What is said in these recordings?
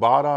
12,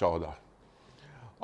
14।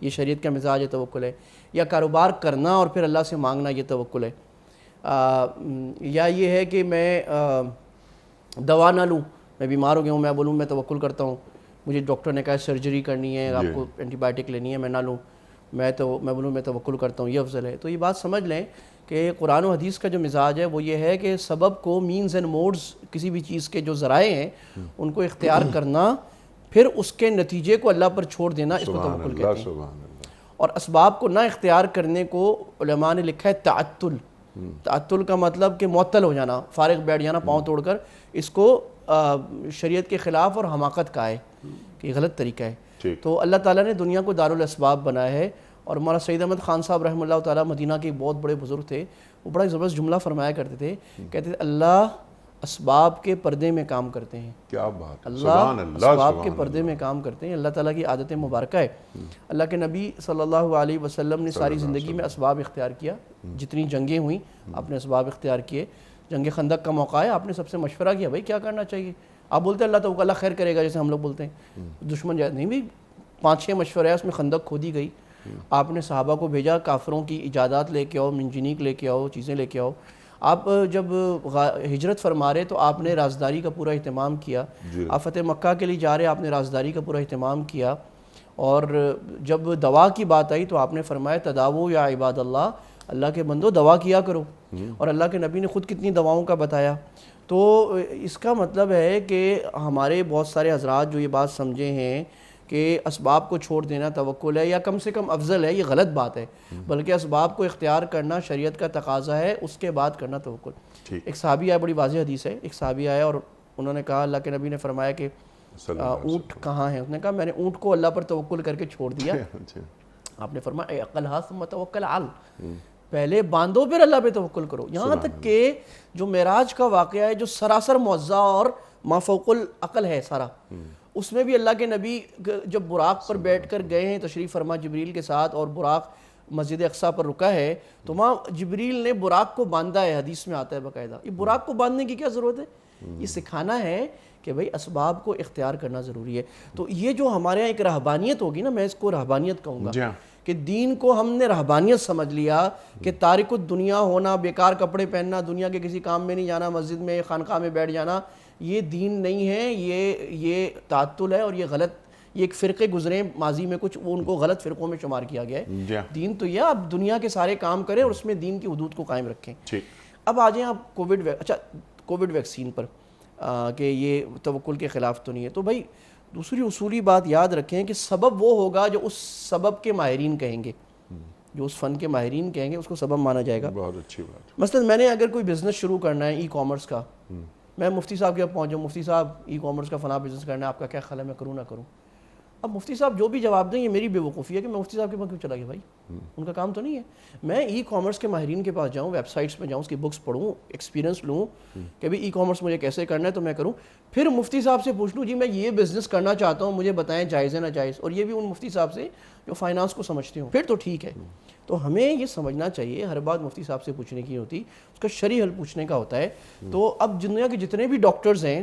یہ شریعت کا مزاج ہے توکل ہے، یا کاروبار کرنا اور پھر اللہ سے مانگنا یہ توکل ہے، یا یہ ہے کہ میں دوا نہ لوں، میں بیمار ہو گیا ہوں، میں بولوں میں توکل کرتا ہوں، مجھے ڈاکٹر نے کہا سرجری کرنی ہے، آپ کو اینٹی بائیوٹک لینی ہے، میں نہ لوں، میں بولوں میں توکل کرتا ہوں، یہ افضل ہے۔ تو یہ بات سمجھ لیں کہ قرآن و حدیث کا جو مزاج ہے وہ یہ ہے کہ سبب کو، مینز اینڈ موڈز، کسی بھی چیز کے جو ذرائع ہیں ان کو اختیار کرنا، پھر اس کے نتیجے کو اللہ پر چھوڑ دینا، اس کو توکل کہتے ہیں۔ اور اسباب کو نہ اختیار کرنے کو علماء نے لکھا ہے تعطل۔ تعطل کا مطلب کہ معطل ہو جانا، فارغ بیٹھ جانا پاؤں توڑ کر، اس کو شریعت کے خلاف اور حماقت کا ہے کہ یہ غلط طریقہ ہے۔ تو اللہ تعالیٰ نے دنیا کو دارالاسباب بنایا ہے، اور مولانا سعید احمد خان صاحب رحمہ اللہ تعالیٰ مدینہ کے بہت بڑے بزرگ تھے، وہ بڑا زبردست جملہ فرمایا کرتے تھے، کہتے تھے اللہ اسباب کے پردے میں کام کرتے ہیں۔ کیا بات، اللہ اسباب کے پردے میں کام کرتے ہیں، اللہ تعالیٰ کی عادت مبارکہ ہے۔ اللہ کے نبی صلی اللہ علیہ وسلم نے ساری زندگی میں اسباب اختیار کیا، جتنی جنگیں ہوئیں آپ نے اسباب اختیار کیے۔ جنگ خندق کا موقع ہے، آپ نے سب سے مشورہ کیا بھائی کیا کرنا چاہیے، آپ بولتے ہیں اللہ تو اللہ خیر کرے گا جیسے ہم لوگ بولتے ہیں، دشمن جائے نہیں، بھی 5-6 مشورے ہیں، اس میں خندق کھودی گئی، آپ نے صحابہ کو بھیجا کافروں کی ایجادات لے کے آؤ، منجنیق لے کے آؤ، چیزیں لے کے آؤ۔ آپ جب ہجرت فرما رہے تو آپ نے رازداری کا پورا اہتمام کیا، آپ فتح مکہ کے لیے جا رہے آپ نے رازداری کا پورا اہتمام کیا، اور جب دوا کی بات آئی تو آپ نے فرمایا تداوو یا عباد اللہ، اللہ کے بندو دوا کیا کرو، اور اللہ کے نبی نے خود کتنی دواؤں کا بتایا۔ تو اس کا مطلب ہے کہ ہمارے بہت سارے حضرات جو یہ بات سمجھے ہیں کہ اسباب کو چھوڑ دینا توکل ہے یا کم سے کم افضل ہے، یہ غلط بات ہے، بلکہ اسباب کو اختیار کرنا شریعت کا تقاضا ہے، اس کے بعد کرنا توکل۔ ایک صحابی آیا، بڑی واضح حدیث ہے، ایک صحابی آیا اور انہوں نے کہا اللہ کے نبی نے فرمایا کہ اونٹ کہاں ہے، اس نے کہا میں نے اونٹ کو اللہ پر توکل کر کے چھوڑ دیا۔ آپ نے فرمایا اے عقلھا ثم توکل عل، پہلے باندھو پھر اللہ پہ توکل کرو۔ یہاں تک کہ جو معراج کا واقعہ ہے جو سراسر معجزہ اور مافوق العقل ہے سارا، اس میں بھی اللہ کے نبی جب براق پر بیٹھ کر گئے ہیں تشریف فرما جبریل کے ساتھ، اور براق مسجد اقصیٰ پر رکا ہے، تو وہاں جبریل نے براق کو باندھا ہے، حدیث میں آتا ہے باقاعدہ۔ یہ براق کو باندھنے کی کیا ضرورت ہے؟ یہ سکھانا ہے کہ بھئی اسباب کو اختیار کرنا ضروری ہے۔ تو یہ جو ہمارے یہاں ایک رہبانیت ہوگی نا، میں اس کو رہبانیت کہوں گا، کہ دین کو ہم نے رہبانیت سمجھ لیا کہ تارک الدنیا ہونا، بیکار کپڑے پہننا، دنیا کے کسی کام میں نہیں جانا، مسجد میں خانقاہ میں بیٹھ جانا، یہ دین نہیں ہے، یہ تعطل ہے، اور یہ غلط، یہ ایک فرقے گزرے ماضی میں کچھ، وہ ان کو غلط فرقوں میں شمار کیا گیا ہے۔ دین تو یہ آپ دنیا کے سارے کام کریں اور اس میں دین کی حدود کو قائم رکھیں۔ اب آ جائیں آپ کووڈ ویکسین پر، کہ یہ توکل کے خلاف تو نہیں ہے۔ تو بھائی دوسری اصولی بات یاد رکھیں کہ سبب وہ ہوگا جو اس سبب کے ماہرین کہیں گے، جو اس فن کے ماہرین کہیں گے اس کو سبب مانا جائے گا۔ بہت اچھی بات۔ مثلا میں نے اگر کوئی بزنس شروع کرنا ہے ای کامرس کا، میں مفتی صاحب کے پاس پہنچا، مفتی صاحب ای کامرس کا فلاں بزنس کرنا ہے، آپ کا کیا خیال ہے، میں کروں نہ کروں؟ اب مفتی صاحب جو بھی جواب دیں، یہ میری بے وقوفی ہے کہ میں مفتی صاحب کے پاس کیوں چلا گیا، بھائی ان کا کام تو نہیں ہے۔ میں ای کامرس کے ماہرین کے پاس جاؤں، ویب سائٹس پہ جاؤں، اس کی بکس پڑھوں، ایکسپیرینس لوں کہ بھائی ای کامرس مجھے کیسے کرنا ہے تو میں کروں، پھر مفتی صاحب سے پوچھ لوں جی میں یہ بزنس کرنا چاہتا ہوں، مجھے بتائیں جائز ہے ناجائز، اور یہ بھی ان مفتی صاحب سے جو فائنانس کو سمجھتے ہوں، پھر تو ٹھیک ہے۔ تو ہمیں یہ سمجھنا چاہیے ہر بات مفتی صاحب سے پوچھنے کی ہوتی، اس کا شرعی حل پوچھنے کا ہوتا ہے۔ تو اب دنیا کے جتنے بھی ڈاکٹرز ہیں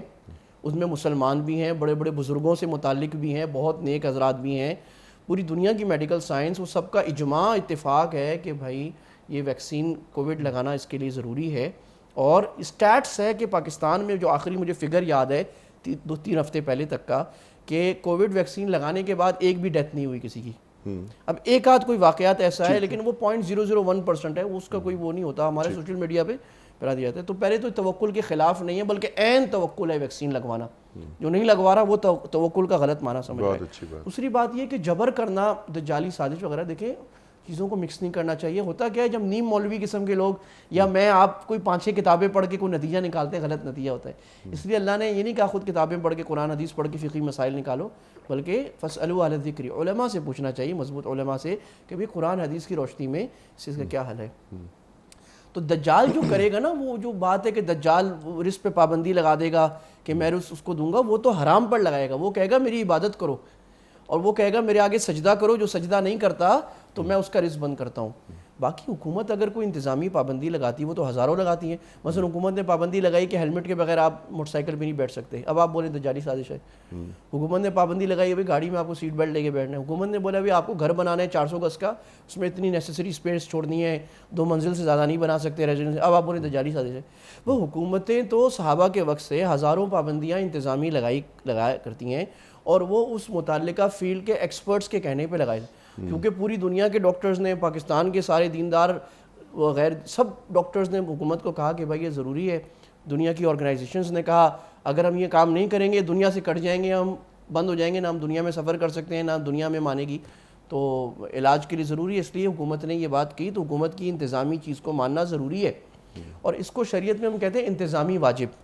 اس میں مسلمان بھی ہیں، بڑے بڑے بزرگوں سے متعلق بھی ہیں، بہت نیک حضرات بھی ہیں، پوری دنیا کی میڈیکل سائنس، وہ سب کا اجماع اتفاق ہے کہ بھائی یہ ویکسین کووڈ لگانا اس کے لیے ضروری ہے۔ اور اسٹیٹس ہے کہ پاکستان میں جو آخری مجھے فگر یاد ہے 2-3 ہفتے پہلے تک کا، کہ کووڈ ویکسین لگانے کے بعد ایک بھی ڈیتھ نہیں ہوئی کسی کی۔ اب ایک آدھ کوئی واقعات ایسا ہے لیکن وہ 0.001% ہے، اس کا کوئی وہ نہیں ہوتا، ہمارے سوشل میڈیا پہ پھیلا دیا جاتا ہے۔ تو پہلے تو توکل کے خلاف نہیں ہے، بلکہ عین توکل ہے ویکسین لگوانا، جو نہیں لگوا رہا وہ توکل کا غلط معنی سمجھ رہا ہے۔ دوسری بات یہ کہ جبر کرنا، دجالی سازش وغیرہ، دیکھیں چیزوں کو مکس نہیں کرنا چاہیے۔ ہوتا کیا ہے جب نیم مولوی قسم کے لوگ یا میں آپ کوئی 5-6 کتابیں پڑھ کے کوئی نتیجہ نکالتے ہیں، غلط نتیجہ ہوتا ہے۔ اس لیے اللہ نے یہ نہیں کہا خود کتابیں پڑھ کے قرآن حدیث پڑھ کے فقہی مسائل نکالو، بلکہ فاسألوا اہل الذکر، علماء سے پوچھنا چاہیے، مضبوط علماء سے، کہ بھئی قرآن حدیث کی روشنی میں اس کا کیا حل ہے۔ تو دجال جو کرے گا نا، وہ جو بات ہے کہ دجال رزق پہ پابندی لگا دے گا کہ میں اس کو دوں گا، وہ تو حرام پر لگائے گا۔ وہ کہے گا میری عبادت کرو، اور وہ کہے گا میرے آگے سجدہ کرو، جو سجدہ نہیں کرتا تو میں اس کا رزق بند کرتا ہوں۔ باقی حکومت اگر کوئی انتظامی پابندی لگاتی ہے وہ تو ہزاروں لگاتی ہیں. مثلا حکومت نے پابندی لگائی کہ ہیلمٹ کے بغیر آپ موٹر سائیکل پہ نہیں بیٹھ سکتے, اب آپ بولیں دجالی سازش ہے. حکومت نے پابندی لگائی ہے گاڑی میں آپ کو سیٹ بیلٹ لے کے بیٹھنا ہے. حکومت نے بولا آپ کو گھر بنانا ہے 400 گز کا, اس میں اتنی نیسیسری اسپیس چھوڑنی ہے, 2 منزل سے زیادہ نہیں بنا سکتے ریزیڈنس, اب آپ بولیں دجالی سازش ہے. وہ حکومتیں تو صحابہ کے وقت سے ہزاروں پابندیاں انتظامی لگایا کرتی ہیں, اور وہ اس متعلقہ فیلڈ کے ایکسپرٹس کے کہنے پہ لگائے, کیونکہ پوری دنیا کے ڈاکٹرز نے, پاکستان کے سارے دیندار وغیر سب ڈاکٹرز نے حکومت کو کہا کہ بھائی یہ ضروری ہے. دنیا کی آرگنائزیشنز نے کہا اگر ہم یہ کام نہیں کریں گے دنیا سے کٹ جائیں گے, ہم بند ہو جائیں گے, نہ ہم دنیا میں سفر کر سکتے ہیں, نہ دنیا میں مانے گی, تو علاج کے لیے ضروری ہے. اس لیے حکومت نے یہ بات کی, تو حکومت کی انتظامی چیز کو ماننا ضروری ہے. اور اس کو شریعت میں ہم کہتے ہیں انتظامی واجب.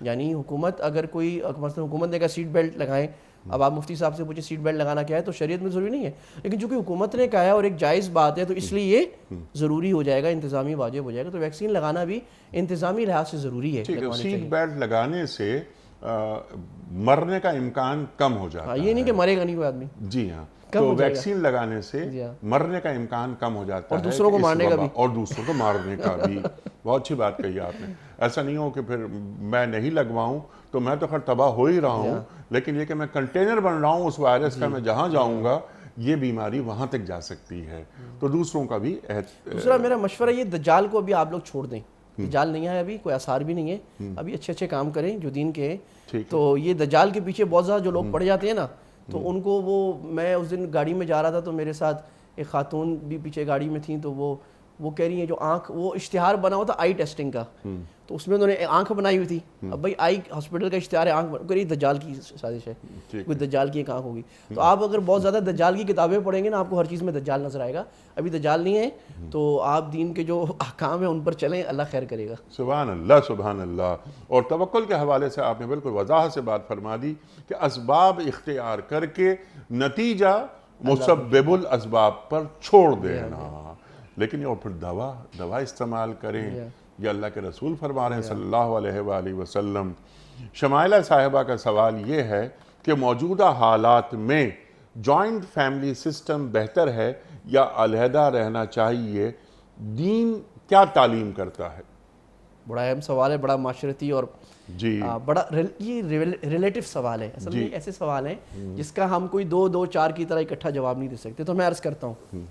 یعنی حکومت اگر کوئی مثلا حکومت نے کہا سیٹ بیلٹ لگائیں, اب آپ مفتی صاحب سے پوچھیں سیٹ بیلٹ لگانا کیا ہے, تو شریعت میں ضروری نہیں ہے, لیکن چونکہ حکومت نے کہا ہے اور ایک جائز بات ہے تو اس لیے یہ ضروری ہو جائے گا, انتظامی واجب ہو جائے گا. تو ویکسین لگانا بھی انتظامی لحاظ سے ضروری ہے. سیٹ بیلٹ لگانے سے مرنے کا امکان کم ہو جاتا ہے. یہ نہیں کہ مرے گا نہیں کوئی آدمی. جی ہاں, تو ویکسین لگانے سے مرنے کا امکان کم ہو جاتا ہے, اور دوسروں کو مارنے کا بھی, اور دوسروں کو مارنے کا بھی. بہت اچھی بات کہی آپ نے. ایسا نہیں ہو کہ پھر میں نہیں لگواؤں تو میں تو خیر تباہ ہو ہی رہا ہوں, لیکن یہ کہ میں کنٹینر بن رہا ہوں اس وائرس کا, میں جہاں جاؤں گا یہ بیماری وہاں تک جا سکتی ہے, تو دوسروں کا بھی. دوسرا میرا مشورہ یہ دجال کو بھی آپ لوگ چھوڑ دیں. دجال نہیں ہے ابھی, کوئی آثار بھی نہیں ہے, ابھی اچھے کام کریں جو دین کے ہیں. تو یہ دجال کے پیچھے بہت زیادہ جو لوگ پڑ جاتے ہیں نا, تو ان کو میں اس دن گاڑی میں جا رہا تھا تو میرے ساتھ ایک خاتون بھی پیچھے گاڑی میں تھیں, تو وہ کہہ رہی ہیں جو آنکھ, وہ اشتہار بنا ہوا تھا آئی ٹیسٹنگ کا, تو اس میں انہوں نے آنکھ بنائی ہوئی تھی. اب بھائی آئی ہاسپٹل کا اشتہار ہے, آنکھ کہہ رہی دجال کی سازش ہے, کوئی دجال کی ایک آنکھ ہوگی. تو آپ اگر بہت زیادہ دجال کی کتابیں پڑھیں گے نا آپ کو ہر چیز میں دجال نظر آئے گا. ابھی دجال نہیں ہے تو آپ دین کے جو احکام ہیں ان پر چلیں, اللہ خیر کرے گا. سبحان اللہ سبحان اللہ. اور توکل کے حوالے سے آپ نے بالکل وضاحت سے بات فرما دی کہ اسباب اختیار کر کے نتیجہ مسبب الاسباب پر چھوڑ دینا. لیکن اور پھر دوا استعمال کریں, یہ اللہ کے رسول فرما رہے ہیں صلی اللہ علیہ وآلہ وسلم. شمائلہ صاحبہ کا سوال یہ ہے کہ موجودہ حالات میں جوائنٹ فیملی سسٹم بہتر ہے یا علیحدہ رہنا چاہیے, دین کیا تعلیم کرتا ہے؟ بڑا اہم سوال ہے, بڑا معاشرتی اور بڑا یہ ریلیٹیو سوال ہے. اصل میں ایسے سوال ہیں جس کا ہم کوئی 2-4 کی طرح اکٹھا جواب نہیں دے سکتے. تو میں عرض کرتا ہوں,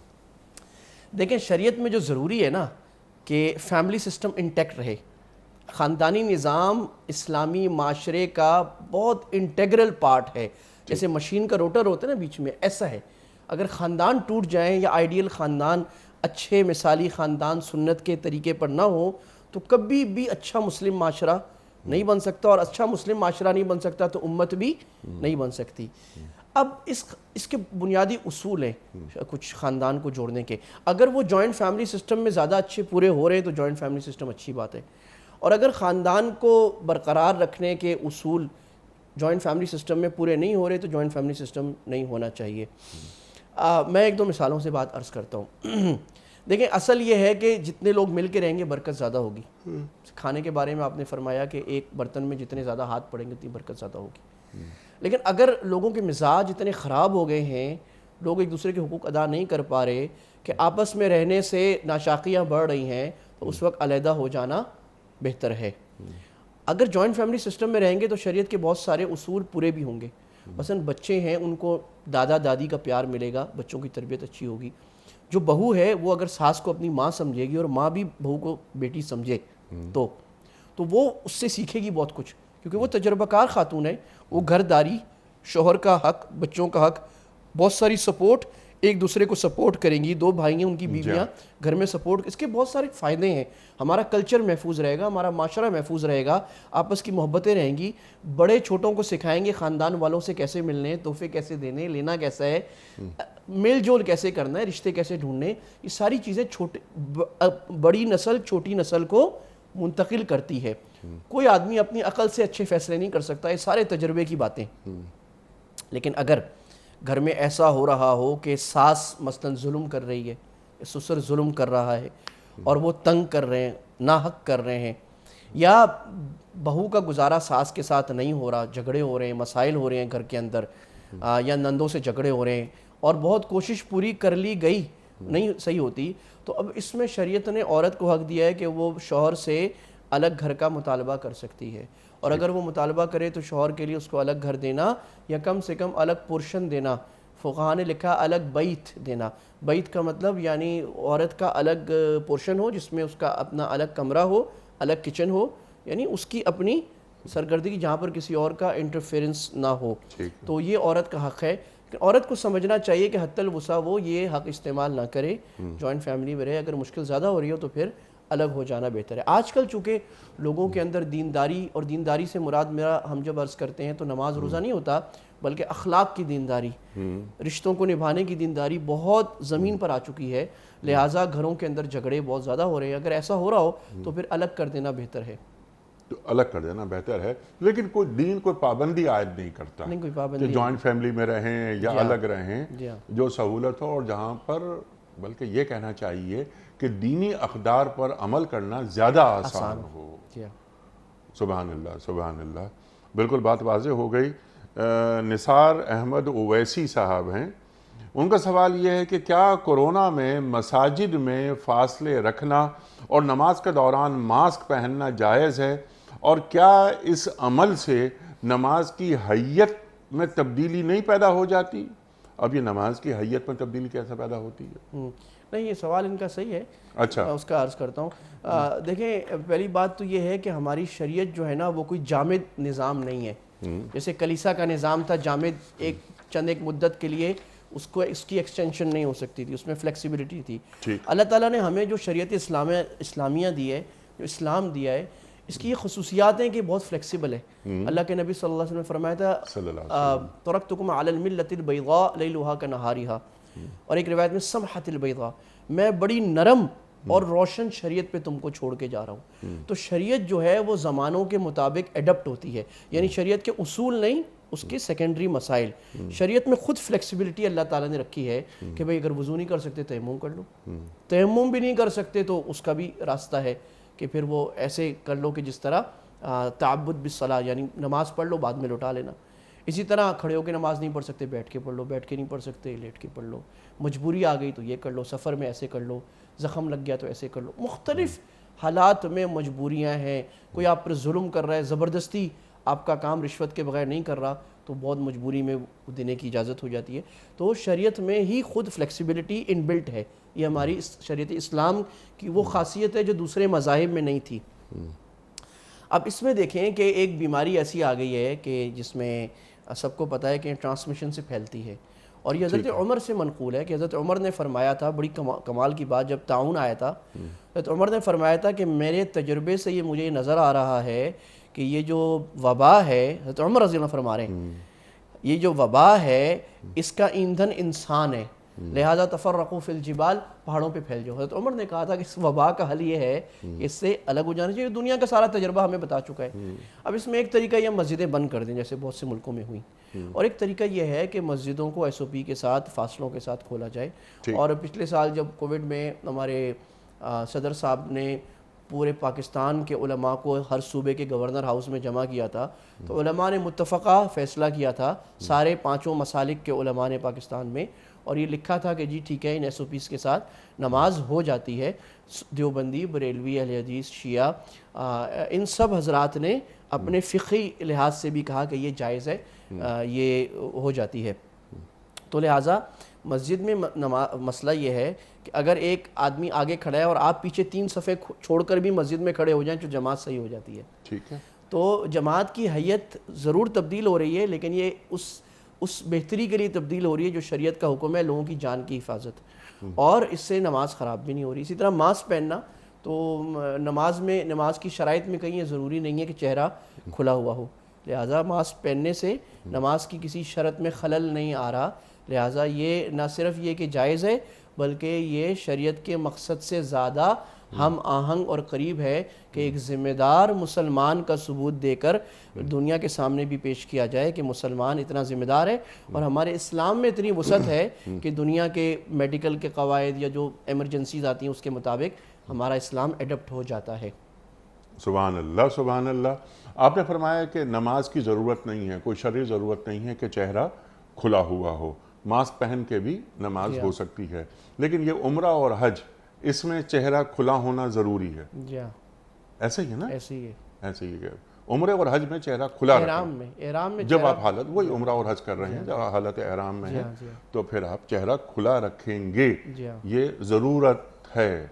دیکھیں شریعت میں جو ضروری ہے نا کہ فیملی سسٹم انٹیکٹ رہے. خاندانی نظام اسلامی معاشرے کا بہت انٹیگرل پارٹ ہے. جیسے مشین کا روٹر ہوتا ہے نا بیچ میں, ایسا ہے. اگر خاندان ٹوٹ جائیں یا آئیڈیل خاندان, اچھے مثالی خاندان سنت کے طریقے پر نہ ہو تو کبھی بھی اچھا مسلم معاشرہ نہیں بن سکتا, اور اچھا مسلم معاشرہ نہیں بن سکتا تو امت بھی نہیں بن سکتی. اب اس کے بنیادی اصول ہیں کچھ خاندان کو جوڑنے کے. اگر وہ جوائنٹ فیملی سسٹم میں زیادہ اچھے پورے ہو رہے ہیں تو جوائنٹ فیملی سسٹم اچھی بات ہے, اور اگر خاندان کو برقرار رکھنے کے اصول جوائنٹ فیملی سسٹم میں پورے نہیں ہو رہے تو جوائنٹ فیملی سسٹم نہیں ہونا چاہیے. میں 1-2 مثالوں سے بات عرض کرتا ہوں. دیکھیں اصل یہ ہے کہ جتنے لوگ مل کے رہیں گے برکت زیادہ ہوگی. کھانے کے بارے میں آپ نے فرمایا کہ ایک برتن میں جتنے زیادہ ہاتھ پڑیں گے اتنی برکت زیادہ ہوگی. لیکن اگر لوگوں کے مزاج اتنے خراب ہو گئے ہیں, لوگ ایک دوسرے کے حقوق ادا نہیں کر پا رہے, کہ آپس میں رہنے سے ناشاکیاں بڑھ رہی ہیں, تو اس وقت علیحدہ ہو جانا بہتر ہے. اگر جوائنٹ فیملی سسٹم میں رہیں گے تو شریعت کے بہت سارے اصول پورے بھی ہوں گے. مثلا بچے ہیں ان کو دادا دادی کا پیار ملے گا, بچوں کی تربیت اچھی ہوگی. جو بہو ہے وہ اگر ساس کو اپنی ماں سمجھے گی اور ماں بھی بہو کو بیٹی سمجھے تو وہ اس سے سیکھے گی بہت کچھ, کیونکہ وہ تجربہ کار خاتون ہے. وہ گھرداری, شوہر کا حق, بچوں کا حق, بہت ساری سپورٹ, ایک دوسرے کو سپورٹ کریں گی. 2 بھائی ہیں ان کی بیویاں گھر میں سپورٹ, اس کے بہت سارے فائدے ہیں. ہمارا کلچر محفوظ رہے گا, ہمارا معاشرہ محفوظ رہے گا, آپس کی محبتیں رہیں گی. بڑے چھوٹوں کو سکھائیں گے خاندان والوں سے کیسے ملنے, تحفے کیسے دینے, لینا کیسا ہے, میل جول کیسے کرنا ہے, رشتے کیسے ڈھونڈنے. یہ ساری چیزیں بڑی نسل چھوٹی نسل کو منتقل کرتی ہے. کوئی آدمی اپنی عقل سے اچھے فیصلے نہیں کر سکتا, یہ سارے تجربے کی باتیں. لیکن اگر گھر میں ایسا ہو رہا ہو کہ ساس مثلا ظلم کر رہی ہے, سسر ظلم کر رہا ہے اور وہ تنگ کر رہے ہیں, ناحق کر رہے ہیں, یا بہو کا گزارا ساس کے ساتھ نہیں ہو رہا, جھگڑے ہو رہے ہیں, مسائل ہو رہے ہیں گھر کے اندر, یا نندوں سے جھگڑے ہو رہے ہیں, اور بہت کوشش پوری کر لی گئی نہیں صحیح ہوتی, تو اب اس میں شریعت نے عورت کو حق دیا ہے کہ وہ شوہر سے الگ گھر کا مطالبہ کر سکتی ہے، اور اگر وہ مطالبہ کرے تو شوہر کے لیے اس کو الگ گھر دینا یا کم سے کم الگ پورشن دینا. فقہاء نے لکھا الگ بیت دینا. بیت کا مطلب یعنی عورت کا الگ پورشن ہو جس میں اس کا اپنا الگ کمرہ ہو، الگ کچن ہو، یعنی اس کی اپنی سرگردگی جہاں پر کسی اور کا انٹرفیرنس نہ ہو. تو یہ عورت کا حق ہے. عورت کو سمجھنا چاہیے کہ حتی الوسع وہ یہ حق استعمال نہ کرے، جوائنٹ فیملی میں رہے. اگر مشکل زیادہ ہو رہی ہو تو پھر الگ ہو جانا بہتر ہے. آج کل چونکہ لوگوں کے اندر دینداری، اور دینداری سے مراد میرا ہم جب عرض کرتے ہیں تو نماز روزہ نہیں ہوتا، بلکہ اخلاق کی دینداری، رشتوں کو نبھانے کی دینداری بہت زمین پر آ چکی ہے. لہٰذا گھروں کے اندر جھگڑے بہت زیادہ ہو رہے ہیں. اگر ایسا ہو رہا ہو تو پھر الگ کر دینا بہتر ہے. تو الگ کر دینا بہتر ہے، لیکن کوئی دین کوئی پابندی عائد نہیں کرتا نہیں، کوئی پابندی کہ جوائنٹ فیملی میں رہیں یا الگ رہیں، جو سہولت ہو. اور جہاں پر بلکہ یہ کہنا چاہیے کہ دینی اقدار پر عمل کرنا زیادہ آسان ہو. سبحان اللہ، سبحان اللہ. بالکل بات واضح ہو گئی. نثار احمد اویسی صاحب ہیں، ان کا سوال یہ ہے کہ کیا کورونا میں مساجد میں فاصلے رکھنا اور نماز کے دوران ماسک پہننا جائز ہے، اور کیا اس عمل سے نماز کی حیت میں تبدیلی نہیں پیدا ہو جاتی؟ اب یہ نماز کی حیت میں تبدیلی کیسے پیدا ہوتی ہے؟ نہیں، یہ سوال ان کا صحیح ہے. اچھا، میں اس کا عرض کرتا ہوں. دیکھیں، پہلی بات تو یہ ہے کہ ہماری شریعت جو ہے نا وہ کوئی جامد نظام نہیں ہے. جیسے کلیسا کا نظام تھا جامد، ایک مدت کے لیے اس کی ایکسٹینشن نہیں ہو سکتی تھی، اس میں فلیکسیبلٹی تھی. اللہ تعالیٰ نے ہمیں جو شریعت اسلامیہ دی ہے، جو اسلام دیا ہے، اس کی یہ خصوصیات ہیں کہ بہت فلیکسیبل ہے. اللہ کے نبی صلی اللہ علیہ وسلم نے فرمایا تھا ترکتکم علی الملۃ البیضاء لیلھا کنہارھا، اور ایک روایت میں سمحۃ البیضاء، میں بڑی نرم اور روشن شریعت پہ تم کو چھوڑ کے جا رہا ہوں. تو شریعت جو ہے وہ زمانوں کے مطابق ایڈپٹ ہوتی ہے، یعنی شریعت کے اصول نہیں، اس کے سیکنڈری مسائل. شریعت میں خود فلیکسیبلٹی اللہ تعالیٰ نے رکھی ہے کہ بھئی اگر وضو نہیں کر سکتے تیمم کر لو، تیمم بھی نہیں کر سکتے تو اس کا بھی راستہ ہے کہ پھر وہ ایسے کر لو کہ جس طرح تعبد بالصلاۃ، یعنی نماز پڑھ لو بعد میں لوٹا لینا. اسی طرح کھڑے ہو کے نماز نہیں پڑھ سکتے بیٹھ کے پڑھ لو، بیٹھ کے نہیں پڑھ سکتے لیٹ کے پڑھ لو، مجبوری آ گئی تو یہ کر لو، سفر میں ایسے کر لو، زخم لگ گیا تو ایسے کر لو. مختلف حالات میں مجبوریاں ہیں. کوئی آپ پر ظلم کر رہا ہے، زبردستی آپ کا کام رشوت کے بغیر نہیں کر رہا تو بہت مجبوری میں دینے کی اجازت ہو جاتی ہے. تو شریعت میں ہی خود فلیکسیبلٹی ان بلٹ ہے. یہ ہماری شریعت اسلام کی وہ خاصیت ہے جو دوسرے مذاہب میں نہیں تھی. اب اس میں دیکھیں کہ ایک بیماری ایسی آ گئی ہے کہ جس میں سب کو پتہ ہے کہ ٹرانسمیشن سے پھیلتی ہے، اور یہ حضرت عمر سے منقول ہے کہ حضرت عمر نے فرمایا تھا، بڑی کمال کی بات، جب طاعون آیا تھا حضرت عمر نے فرمایا تھا کہ میرے تجربے سے یہ مجھے نظر آ رہا ہے کہ یہ جو وبا ہے، حضرت عمر رضی اللہ عنہ فرما رہے ہیں، یہ جو وبا ہے اس کا ایندھن انسان ہے، لہذا تفرقوا فی الجبال، پہاڑوں پہ پھیل جاؤ. حضرت عمر نے کہا تھا کہ اس وبا کا حل یہ ہے کہ اس سے الگ ہو جانا چاہیے. دنیا کا سارا تجربہ ہمیں بتا چکا ہے. اب اس میں ایک طریقہ یہ مسجدیں بند کر دیں جیسے بہت سے ملکوں میں ہوئی، اور ایک طریقہ یہ ہے کہ مسجدوں کو ایس او پی کے ساتھ فاصلوں کے ساتھ کھولا جائے. اور پچھلے سال جب کووڈ میں ہمارے صدر صاحب نے پورے پاکستان کے علماء کو ہر صوبے کے گورنر ہاؤس میں جمع کیا تھا تو علماء نے متفقہ فیصلہ کیا تھا، سارے 5 مسالک کے علماء نے پاکستان میں، اور یہ لکھا تھا کہ جی ٹھیک ہے ان ایس او پیز کے ساتھ نماز ہو جاتی ہے. دیوبندی، بریلوی، اہل حدیث، شیعہ، ان سب حضرات نے اپنے فقہی لحاظ سے بھی کہا کہ یہ جائز ہے، یہ ہو جاتی ہے. تو لہٰذا مسجد میں مسئلہ یہ ہے کہ اگر ایک آدمی آگے کھڑا ہے اور آپ پیچھے 3 صفحے چھوڑ کر بھی مسجد میں کھڑے ہو جائیں تو جماعت صحیح ہو جاتی ہے. ٹھیک ہے. تو جماعت کی حیت ضرور تبدیل ہو رہی ہے، لیکن یہ اس بہتری کے لیے تبدیل ہو رہی ہے جو شریعت کا حکم ہے، لوگوں کی جان کی حفاظت، اور اس سے نماز خراب بھی نہیں ہو رہی. اسی طرح ماسک پہننا تو نماز کی شرائط میں کہیں یہ ضروری نہیں ہے کہ چہرہ کھلا ہوا ہو، لہٰذا ماسک پہننے سے نماز کی کسی شرط میں خلل نہیں آ رہا. لہٰذا یہ نہ صرف یہ کہ جائز ہے بلکہ یہ شریعت کے مقصد سے زیادہ ہم آہنگ اور قریب ہے کہ ایک ذمہ دار مسلمان کا ثبوت دے کر دنیا کے سامنے بھی پیش کیا جائے کہ مسلمان اتنا ذمہ دار ہے، اور ہمارے اسلام میں اتنی وسعت ہے کہ دنیا کے میڈیکل کے قواعد یا جو ایمرجنسیز آتی ہیں اس کے مطابق ہمارا اسلام ایڈپٹ ہو جاتا ہے. سبحان اللہ، سبحان اللہ. آپ نے فرمایا کہ نماز کی ضرورت نہیں ہے، کوئی شرعی ضرورت نہیں ہے کہ چہرہ کھلا ہوا ہو، ماسک پہن کے بھی نماز ہو سکتی ہے. لیکن یہ عمرہ اور حج اس میں چہرہ کھلا ہونا ضروری ہے، جی ہاں ایسا ہی ہے نا؟ ایسے ہی ہے، ایسے ہی ہے، عمرے اور حج میں چہرہ کھلا رکھیں، احرام میں جب آپ حالت وہی عمرہ اور حج کر رہے ہیں، جب حالت احرام میں ہیں جی ہاں تو پھر آپ چہرہ کھلا رکھیں گے، جی ہاں یہ ضرورت ہے،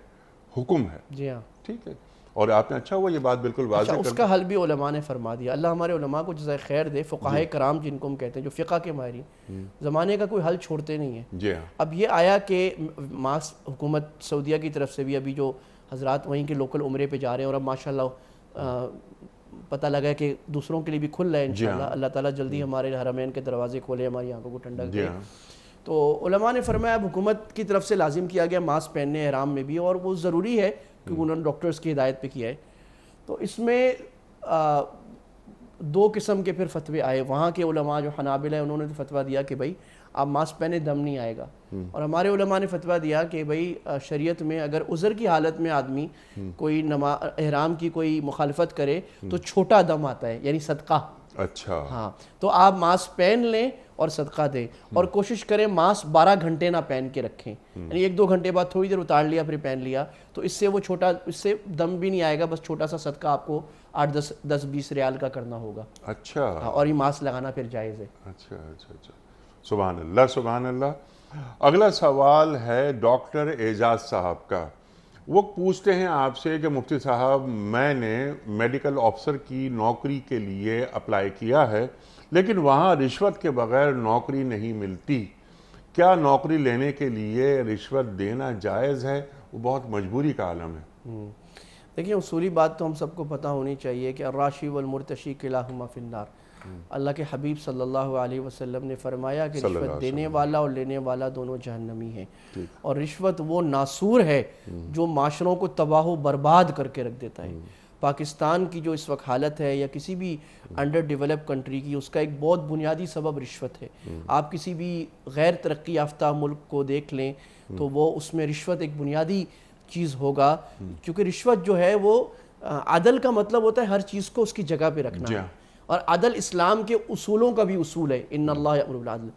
حکم ہے، جی ہاں۔ ٹھیک ہے؟ اور آپ نے اچھا ہوا یہ بات بالکل واضح اس کا حل بھی علماء نے فرما دیا، اللہ ہمارے علماء کو جزائے خیر دے، فقہائے کرام جن کو ہم کہتے ہیں جو فقہ کے ماہرین زمانے کا کوئی حل چھوڑتے نہیں ہیں۔ جی ہاں، اب یہ آیا کہ ماسک حکومت سعودیہ کی طرف سے بھی ابھی جو حضرات وہیں کے لوکل عمرے پہ جا رہے ہیں، اور اب ماشاءاللہ پتہ لگا ہے کہ دوسروں کے لیے بھی کھل رہا ہے انشاءاللہ، اللہ تعالیٰ جلدی ہمارے حرمین کے دروازے کھولے، ہماری آنکھوں کو ٹھنڈا کرے۔ تو علماء نے فرمایا اب حکومت کی طرف سے لازم کیا گیا ماسک پہننے احرام میں بھی، اور وہ ضروری ہے کیونکہ انہوں نے ڈاکٹرز کی ہدایت پہ کیا ہے۔ تو اس میں دو قسم کے پھر فتوے آئے، وہاں کے علماء جو حنابلہ ہیں انہوں نے فتویٰ دیا کہ بھائی آپ ماسک پہنے دم نہیں آئے گا، اور ہمارے علماء نے فتویٰ دیا کہ بھائی شریعت میں اگر عذر کی حالت میں آدمی کوئی احرام کی کوئی مخالفت کرے تو چھوٹا دم آتا ہے، یعنی صدقہ۔ اچھا، ہاں، تو آپ ماسک پہن لیں اور صدقہ دیں، اور کوشش کریں ماسک 12 گھنٹے نہ پہن کے رکھیں، یعنی 1-2 گھنٹے بعد تھوڑی دیر اتار لیا پھر پہن لیا، تو اس سے وہ چھوٹا، اس سے دم بھی نہیں آئے گا، بس چھوٹا سا صدقہ آپ کو 8-10-20 ریال کا کرنا ہوگا۔ اچھا، اور یہ ماسک لگانا پھر جائز ہے۔ اچھا اچھا اچھا، سبحان اللہ سبحان اللہ۔ اگلا سوال ہے ڈاکٹر اعجاز صاحب کا، وہ پوچھتے ہیں آپ سے کہ مفتی صاحب میں نے میڈیکل آفیسر کی نوکری کے لیے اپلائی کیا ہے لیکن وہاں رشوت کے بغیر نوکری نہیں ملتی، کیا نوکری لینے کے لیے رشوت دینا جائز ہے؟ وہ بہت مجبوری کا عالم ہے۔ دیکھیں اصولی بات تو ہم سب کو پتہ ہونی چاہیے کہ الراشی والمرتشی کلاہما فی النار، اللہ کے حبیب صلی اللہ علیہ وسلم نے فرمایا کہ رشوت دینے والا اور لینے والا دونوں جہنمی ہیں، اور رشوت وہ ناسور ہے جو معاشروں کو تباہ و برباد کر کے رکھ دیتا ہے۔ پاکستان کی جو اس وقت حالت ہے یا کسی بھی انڈر ڈیولپ کنٹری کی، اس کا ایک بہت بنیادی سبب رشوت ہے۔ آپ کسی بھی غیر ترقی یافتہ ملک کو دیکھ لیں تو وہ اس میں رشوت ایک بنیادی چیز ہوگا، کیونکہ رشوت جو ہے وہ عدل کا مطلب ہوتا ہے ہر چیز کو اس کی جگہ پہ رکھنا ہے، اور عدل اسلام کے اصولوں کا بھی اصول ہے، ان اللہ یأمر بالعدل۔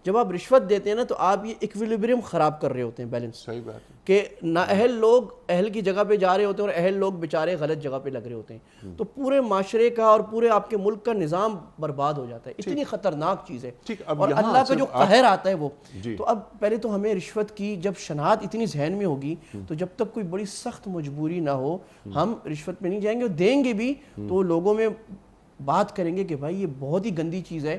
جب آپ رشوت دیتے ہیں نا تو آپ یہ ایکویلیبریم خراب کر رہے ہوتے ہیں، بیلنس، صحیح بات ہے کہ نااہل لوگ اہل کی جگہ پہ جا رہے ہوتے ہیں اور اہل لوگ بیچارے غلط جگہ پہ لگ رہے ہوتے ہیں، تو پورے معاشرے کا اور پورے آپ کے ملک کا نظام برباد ہو جاتا ہے۔ اتنی خطرناک چیز ہے، اور اللہ کا جو قہر آتا ہے وہ۔ تو اب پہلے تو ہمیں رشوت کی جب شناخت اتنی ذہن میں ہوگی تو جب تک کوئی بڑی سخت مجبوری نہ ہو ہم رشوت میں نہیں جائیں گے، اور دیں گے بھی تو لوگوں میں بات کریں گے کہ بھائی یہ بہت ہی گندی چیز ہے۔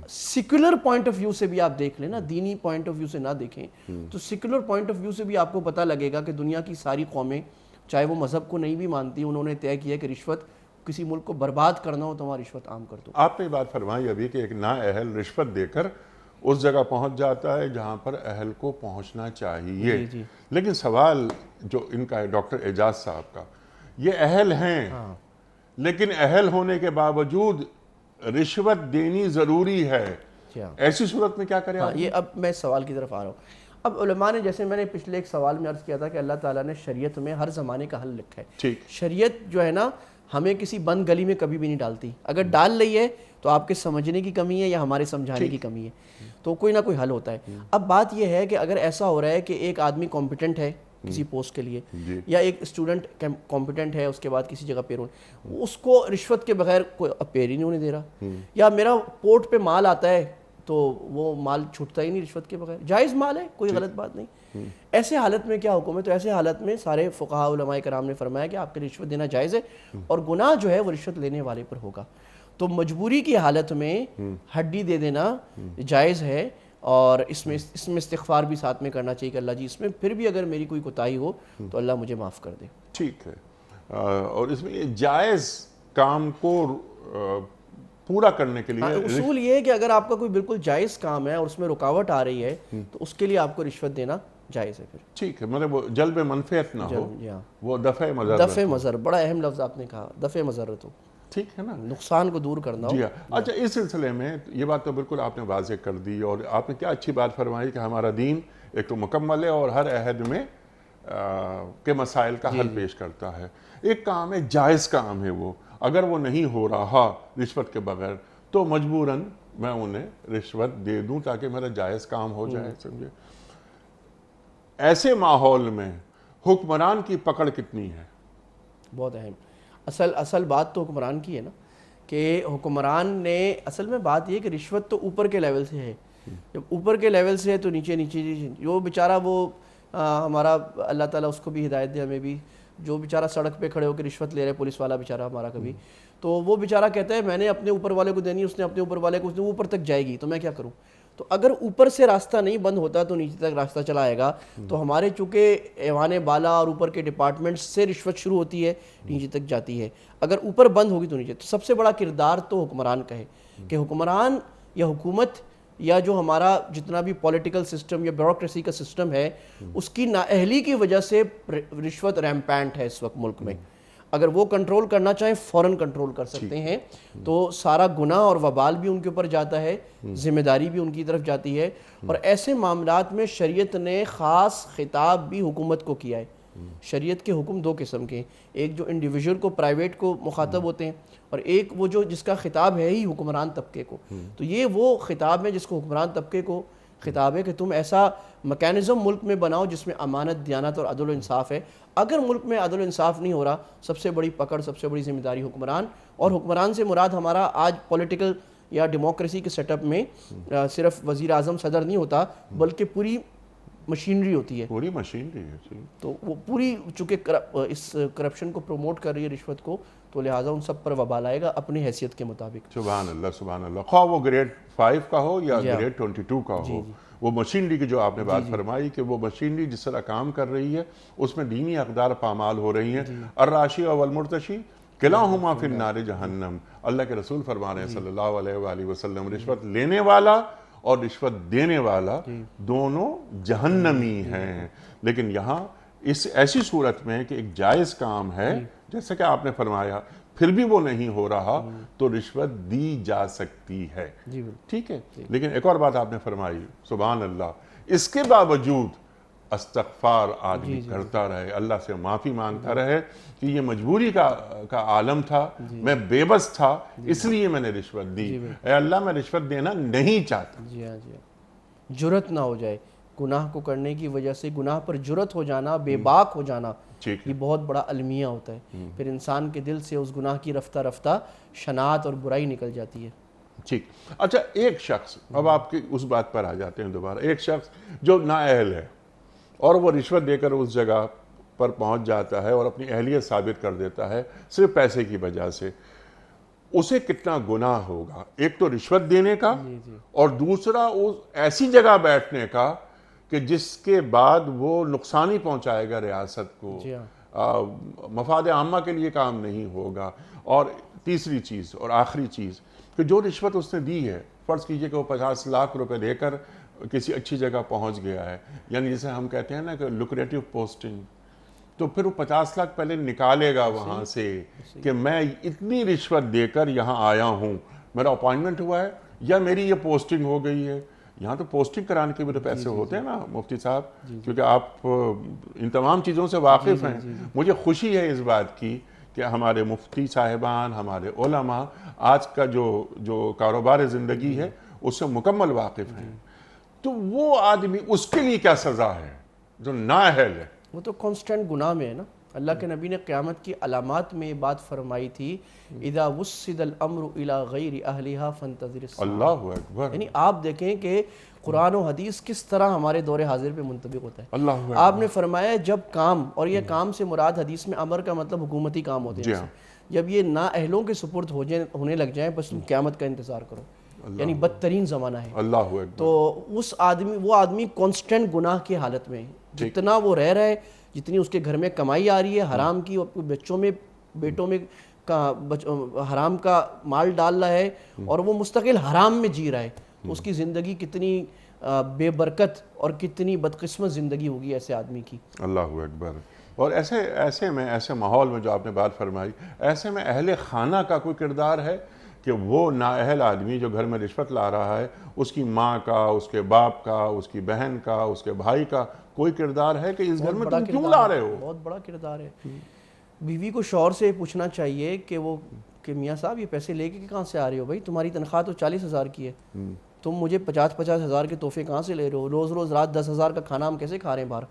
سیکولر پوائنٹ آف ویو سے بھی آپ دیکھ لیں نا، دینی پوائنٹ آف ویو سے نہ دیکھیں تو سیکولر پوائنٹ آف ویو سے بھی آپ کو پتہ لگے گا کہ دنیا کی ساری قومیں چاہے وہ مذہب کو نہیں بھی مانتی، انہوں نے طے کیا کہ رشوت کسی ملک کو برباد کرنا ہو تو وہاں رشوت عام کر دو۔ آپ نے بات فرمائی ابھی کہ ایک نااہل رشوت دے کر اس جگہ پہنچ جاتا ہے جہاں پر اہل کو پہنچنا چاہیے، لیکن سوال جو ان کا ہے ڈاکٹر اعجاز صاحب کا، یہ اہل ہیں لیکن اہل ہونے کے باوجود رشوت دینی ضروری ہے، ایسی صورت میں کیا کریں آپ؟ یہ اب میں سوال کی طرف آ رہا ہوں۔ اب علماء نے، جیسے میں نے پچھلے ایک سوال میں عرض کیا تھا کہ اللہ تعالیٰ نے شریعت میں ہر زمانے کا حل لکھا ہے۔ شریعت جو ہے نا ہمیں کسی بند گلی میں کبھی بھی نہیں ڈالتی، اگر ڈال رہی ہے تو آپ کے سمجھنے کی کمی ہے یا ہمارے سمجھانے کی کمی ہے، تو کوئی نہ کوئی حل ہوتا ہے۔ اب بات یہ ہے کہ اگر ایسا ہو رہا ہے کہ ایک آدمی کمپیٹنٹ ہے کسی پوسٹ کے لیے، یا ایک اسٹوڈنٹ کمپیٹنٹ ہے اس کے بعد کسی جگہ پیرون، اس کو رشوت کے بغیر کوئی پیر ہی نہیں ہونے دے رہا، یا میرا پورٹ پہ مال آتا ہے تو وہ مال چھوٹتا ہی نہیں رشوت کے بغیر، جائز مال ہے، کوئی غلط بات نہیں۔ ایسے حالت میں کیا حکم ہے؟ تو ایسے حالت میں سارے فقہاء علماء کرام نے فرمایا کہ آپ کے رشوت دینا جائز ہے، اور گناہ جو ہے وہ رشوت لینے والے پر ہوگا۔ تو مجبوری کی حالت میں ہڈی دے دینا جائز ہے، اور اس میں استغفار بھی ساتھ میں کرنا چاہیے کہ اللہ جی اس میں پھر بھی اگر میری کوئی کوتاہی ہو تو اللہ مجھے معاف کر دے۔ ٹھیک ہے، اور اس میں یہ جائز کام کو پورا کرنے کے لیے اصول یہ ہے کہ اگر آپ کا کوئی بالکل جائز کام ہے اور اس میں رکاوٹ آ رہی ہے تو اس کے لیے آپ کو رشوت دینا جائز ہے پھر۔ ٹھیک ہے، مطلب وہ جلب منفعت نہ ہو، وہ دفع مضرت، دفع مضر، بڑا اہم لفظ آپ نے کہا، دفع مضرت ہو، ٹھیک ہے نا، نقصان کو دور کرنا ہو۔ جی ہاں۔ اچھا، اس سلسلے میں یہ بات تو بالکل آپ نے واضح کر دی، اور آپ نے کیا اچھی بات فرمائی کہ ہمارا دین ایک تو مکمل ہے اور ہر عہد میں کے مسائل کا حل پیش کرتا ہے۔ ایک کام ہے جائز کام ہے، وہ اگر وہ نہیں ہو رہا رشوت کے بغیر تو مجبوراً میں انہیں رشوت دے دوں تاکہ میرا جائز کام ہو جائے، سمجھے۔ ایسے ماحول میں حکمران کی پکڑ کتنی ہے؟ بہت اہم. اصل بات تو حکمران کی ہے نا، کہ حکمران نے اصل میں بات یہ کہ رشوت تو اوپر کے لیول سے ہے. جب اوپر کے لیول سے ہے تو نیچے جو بیچارہ وہ ہمارا اللہ تعالیٰ اس کو بھی ہدایت دے ہمیں بھی، جو بیچارہ سڑک پہ کھڑے ہو کے رشوت لے رہے پولیس والا بیچارہ ہمارا کبھی، تو وہ بیچارہ کہتا ہے میں نے اپنے اوپر والے کو دینی، اس نے اپنے اوپر والے کو، وہ اوپر تک جائے گی تو میں کیا کروں. تو اگر اوپر سے راستہ نہیں بند ہوتا تو نیچے تک راستہ چلا آئے گا. تو ہمارے چونکہ ایوان بالا اور اوپر کے ڈپارٹمنٹس سے رشوت شروع ہوتی ہے نیچے تک جاتی ہے، اگر اوپر بند ہوگی تو نیچے. تو سب سے بڑا کردار تو حکمران کا ہے کہ حکمران یا حکومت یا جو ہمارا جتنا بھی پولیٹیکل سسٹم یا بیوروکریسی کا سسٹم ہے اس کی نااہلی کی وجہ سے رشوت ریمپینٹ ہے اس وقت ملک میں. اگر وہ کنٹرول کرنا چاہیں فوراً کنٹرول کر سکتے ہیں. تو سارا گناہ اور وبال بھی ان کے اوپر جاتا ہے، ذمہ داری بھی ان کی طرف جاتی ہے. اور ایسے معاملات میں شریعت نے خاص خطاب بھی حکومت کو کیا ہے. شریعت کے حکم دو قسم کے، ایک جو انڈیویجول کو پرائیویٹ کو مخاطب ہوتے ہیں، اور ایک وہ جو جس کا خطاب ہے ہی حکمران طبقے کو. تو یہ وہ خطاب ہے جس کو حکمران طبقے کو خطاب ہے کہ تم ایسا میکانزم ملک میں بناؤ جس میں امانت، دیانت اور عدل و انصاف ہے. اگر ملک میں عدل و انصاف نہیں ہو رہا، سب سے بڑی پکڑ، سب سے بڑی ذمہ داری حکمران. اور حکمران سے مراد ہمارا آج پولیٹیکل یا ڈیموکریسی کے سیٹ اپ میں صرف وزیر اعظم صدر نہیں ہوتا بلکہ پوری مشینری ہوتی ہے. پوری مشینری ہے. تو وہ پوری چونکہ اس کرپشن کو پروموٹ کر رہی ہے، رشوت کو، تو لہٰذا ان سب پر وبال آئے گا اپنی حیثیت کے مطابق. سبحان اللہ سبحان اللہ. خواہ وہ گریڈ 5 کا ہو یا گریڈ 22 کا ہو، وہ مشینری کی جو آپ نے بات فرمائی کہ وہ مشینری جس طرح کام کر رہی ہے اس میں دینی اقدار پامال ہو رہی ہیں. الراشی والمرتشی کلاہما فی النار جہنم. اللہ کے رسول فرما رہے ہیں صلی اللہ علیہ وآلہ وسلم، رشوت لینے والا اور رشوت دینے والا دونوں جہنمی ہیں. لیکن یہاں اس ایسی صورت میں کہ ایک جائز کام ہے جیسا کہ آپ نے فرمایا پھر بھی وہ نہیں ہو رہا تو رشوت دی جا سکتی ہے. ٹھیک ہے. لیکن ایک اور بات آپ نے فرمائی، سبحان اللہ، اس کے باوجود استغفار آدمی کرتا رہے، اللہ سے معافی مانگتا رہے کہ یہ مجبوری کا عالم تھا، میں بے بس تھا، اس لیے میں نے رشوت دی. اے اللہ میں رشوت دینا نہیں چاہتا. جی ہاں، جرت نہ ہو جائے گناہ کو کرنے کی وجہ سے، گناہ پر جرت ہو جانا، بے باک ہو جانا، یہ بہت بڑا المیہ ہوتا ہے. پھر انسان کے دل سے اس گناہ کی رفتہ رفتہ شناعت اور برائی نکل جاتی ہے. ٹھیک. اچھا، ایک شخص، اب آپ کی اس بات پر آ جاتے ہیں دوبارہ، ایک شخص جو نااہل ہے اور وہ رشوت دے کر اس جگہ پر پہنچ جاتا ہے اور اپنی اہلیت ثابت کر دیتا ہے صرف پیسے کی وجہ سے، اسے کتنا گناہ ہوگا؟ ایک تو رشوت دینے کا اور دوسرا ایسی جگہ بیٹھنے کا کہ جس کے بعد وہ نقصان ہی پہنچائے گا ریاست کو، مفاد عامہ کے لیے کام نہیں ہوگا. اور تیسری چیز اور آخری چیز کہ جو رشوت اس نے دی ہے، فرض کیجئے کہ وہ 50 لاکھ روپے دے کر کسی اچھی جگہ پہنچ گیا ہے، یعنی جسے ہم کہتے ہیں نا کہ لوکریٹو پوسٹنگ، تو پھر وہ 50 لاکھ پہلے نکالے گا وہاں سے کہ میں اتنی رشوت دے کر یہاں آیا ہوں، میرا اپوائنٹمنٹ ہوا ہے یا میری یہ پوسٹنگ ہو گئی ہے. یہاں تو پوسٹنگ کرانے کے بھی تو پیسے ہوتے ہیں نا مفتی صاحب، کیونکہ آپ ان تمام چیزوں سے واقف ہیں. مجھے خوشی ہے اس بات کی کہ ہمارے مفتی صاحبان، ہمارے علماء آج کا جو کاروبار زندگی ہے اس سے مکمل واقف ہیں. تو وہ آدمی، اس کے لیے کیا سزا ہے جو نااہل ہے؟ وہ تو کانسٹنٹ گناہ میں ہے نا. اللہ کے نبی نے قیامت کی علامات میں یہ بات فرمائی تھی، اذا وسد الامر الى غیر اہلہا فانتظر الساعہ. اللہ اکبر. یعنی آپ دیکھیں کہ قرآن و حدیث کس طرح ہمارے دور حاضر پہ منطبق ہوتا ہے. اللہ اکبر. آپ نے فرمایا جب کام، اور یہ کام سے مراد حدیث میں امر کا مطلب حکومتی کام ہوتے ہیں، جب یہ نااہلوں کے سپرد ہونے لگ جائیں بس تم قیامت کا انتظار کرو، یعنی بدترین زمانہ ہے. اللہ اکبر. تو وہ آدمی کانسٹنٹ گناہ کی حالت میں، جتنا وہ رہ رہا ہے، جتنی اس کے گھر میں کمائی آ رہی ہے، حرام کی، بچوں میں، بیٹوں میں حرام کا مال ڈال رہا ہے اور وہ مستقل حرام میں جی رہا ہے، تو اس کی زندگی کتنی بے برکت اور کتنی بدقسمت زندگی ہوگی ایسے آدمی کی. اللہ اکبر. اور ایسے ماحول میں جو آپ نے بات فرمائی، ایسے میں اہل خانہ کا کوئی کردار ہے کہ وہ نااہل آدمی جو گھر میں رشوت لا رہا ہے، اس کی ماں کا، اس کے باپ کا، اس کی بہن کا، اس کے بھائی کا کوئی کردار ہے کہ اس گھر میں تم کیوں لا رہے ہو؟ بہت بڑا کردار ہے. بیوی کو شوہر سے پوچھنا چاہیے کہ میاں صاحب یہ پیسے لے کے کہاں سے آ رہے ہو؟ بھائی تمہاری تنخواہ تو 40,000 کی ہے، تم مجھے 50,000 کے تحفے کہاں سے لے رہے ہو؟ روز رات 10,000 کا کھانا ہم کیسے کھا رہے ہیں باہر؟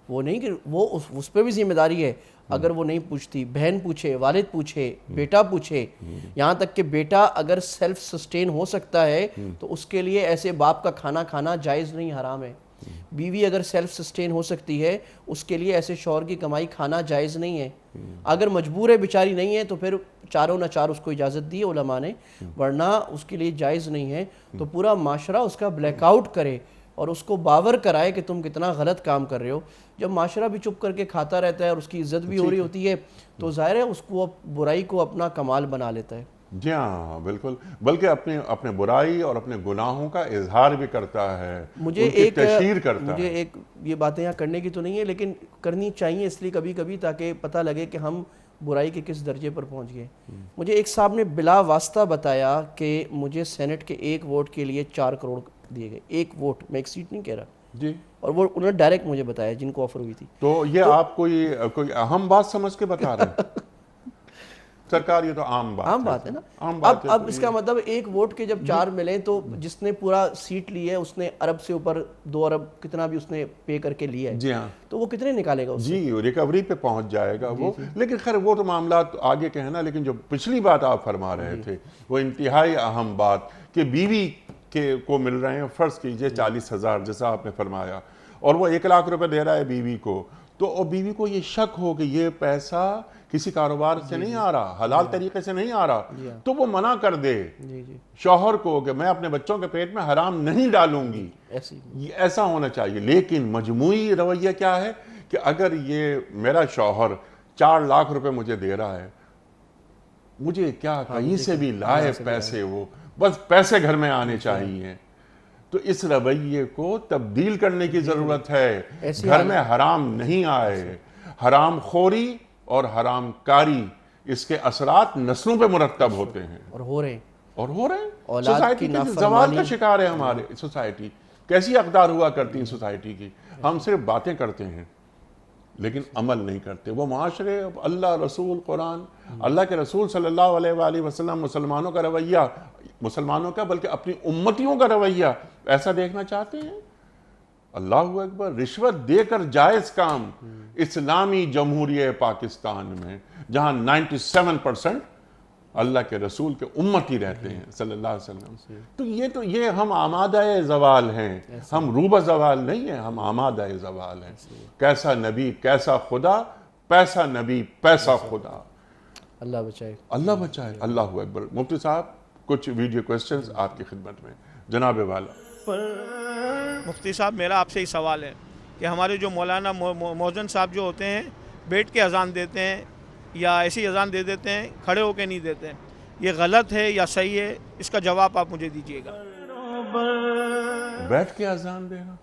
وہ نہیں کہ وہ اس پہ بھی ذمہ داری ہے. اگر وہ نہیں پوچھتی, بہن پوچھے, والد پوچھے, بیٹا پوچھے, یہاں تک کہ بیٹا اگر سیلف سسٹین ہو سکتا ہے تو اس کے لیے ایسے باپ کا کھانا کھانا جائز نہیں, حرام ہے. بیوی اگر سیلف سسٹین ہو سکتی ہے اس کے لیے ایسے شوہر کی کمائی کھانا جائز نہیں ہے. اگر مجبور ہے بیچاری نہیں ہے تو پھر چاروں نہ چار اس کو اجازت دی علماء نے, ورنہ اس کے لیے جائز نہیں ہے. تو پورا معاشرہ اس کا بلیک آؤٹ کرے اور اس کو باور کرائے کہ تم کتنا غلط کام کر رہے ہو. جب معاشرہ بھی چپ کر کے کھاتا رہتا ہے اور اس کی عزت بھی ہو رہی ہوتی ہے تو ظاہر ہے اس کو برائی کو اپنا کمال بنا لیتا ہے. جی ہاں بالکل, بلکہ اپنے برائی اور اپنے گناہوں کا اظہار بھی کرتا ہے, مجھے ان کی تشہیر کرتا ہے. مجھے ایک یہ باتیں یہاں کرنے کی تو نہیں ہے لیکن کرنی چاہیے اس لیے کبھی کبھی, تاکہ پتہ لگے کہ ہم برائی کے کس درجے پر پہنچ گئے. مجھے ایک صاحب نے بلا واسطہ بتایا کہ مجھے سینٹ کے 1 ووٹ کے لیے 4 کروڑ دیے گئے. 1 ووٹ, میں ایک سیٹ نہیں کہہ رہا جی, اور وہ انہوں نے ڈائریکٹ مجھے بتایا جن کو آفر ہوئی تھی. تو یہ آپ کوئی اہم بات سمجھ کے بتا رہے ہیں؟ سرکار یہ تو عام بات ہے نا. اب اس کا مطلب 1 ووٹ کے جب 4 ملیں تو جس نے پورا سیٹ لی ہے اس نے ارب سے اوپر 2 ارب کتنا بھی اس نے پے کر کے لیا ہے. جی ہاں, تو وہ کتنے نکالے گا اس سے؟ جی ریکوری پہ پہنچ جائے گا وہ. لیکن خیر وہ تو معاملات آگے کہنا, لیکن جو پچھلی بات آپ فرما رہے تھے وہ انتہائی اہم بات کہ بیوی کو مل رہے ہیں فرض کیجئے 40,000 جیسا آپ نے فرمایا, اور وہ 1 لاکھ روپے دے رہا ہے بیوی کو, تو بیوی کو یہ شک ہو کہ یہ پیسہ کسی کاروبار سے نہیں آ رہا, حلال طریقے سے نہیں آ رہا, تو وہ منع کر دے شوہر کو کہ میں اپنے بچوں کے پیٹ میں حرام نہیں ڈالوں گی. ایسا ہونا چاہیے. لیکن مجموعی رویہ کیا ہے کہ اگر یہ میرا شوہر 4 لاکھ روپے مجھے دے رہا ہے, مجھے کیا کہیں سے بھی لائے پیسے, وہ بس پیسے گھر میں آنے چاہیے, تو اس رویے کو تبدیل کرنے کی ضرورت ہے. گھر میں حرام نہیں آئے. حرام خوری اور حرام کاری, اس کے اثرات نسلوں پہ مرتب ہوتے ہیں اور ہو رہے ہیں. سوسائٹی کے زوال کا شکار ہے ہمارے سوسائٹی. کیسی اقدار ہوا کرتی ہیں سوسائٹی کی, ہم صرف باتیں کرتے ہیں لیکن عمل نہیں کرتے. وہ معاشرے, اللہ, رسول, قرآن, اللہ کے رسول صلی اللہ علیہ وآلہ وسلم, مسلمانوں کا رویہ, مسلمانوں کا بلکہ اپنی امتیوں کا رویہ ایسا دیکھنا چاہتے ہیں؟ اللہ اکبر. رشوت دے کر جائز کام اسلامی جمہوریہ پاکستان میں, جہاں 97% اللہ کے رسول کے امتی رہتے ہیں صلی اللہ علیہ وسلم. تو یہ ہم آمادہ زوال ہیں, ہم روبہ زوال نہیں ہیں, ہم آمادہ زوال ہیں. کیسا نبی کیسا خدا, پیسا نبی پیسا خدا. اللہ بچائے, اللہ بچائے. اللہ اکبر. مفتی صاحب کچھ ویڈیو کوسچنز آپ کی خدمت میں. جناب والا. مفتی صاحب میرا آپ سے ہی سوال ہے کہ ہمارے جو مولانا مؤذن صاحب جو ہوتے ہیں بیٹھ کے اذان دیتے ہیں یا ایسی اذان دے دیتے ہیں, کھڑے ہو کے نہیں دیتے ہیں, یہ غلط ہے یا صحیح ہے؟ اس کا جواب آپ مجھے دیجیے گا. بیٹھ کے اذان دینا,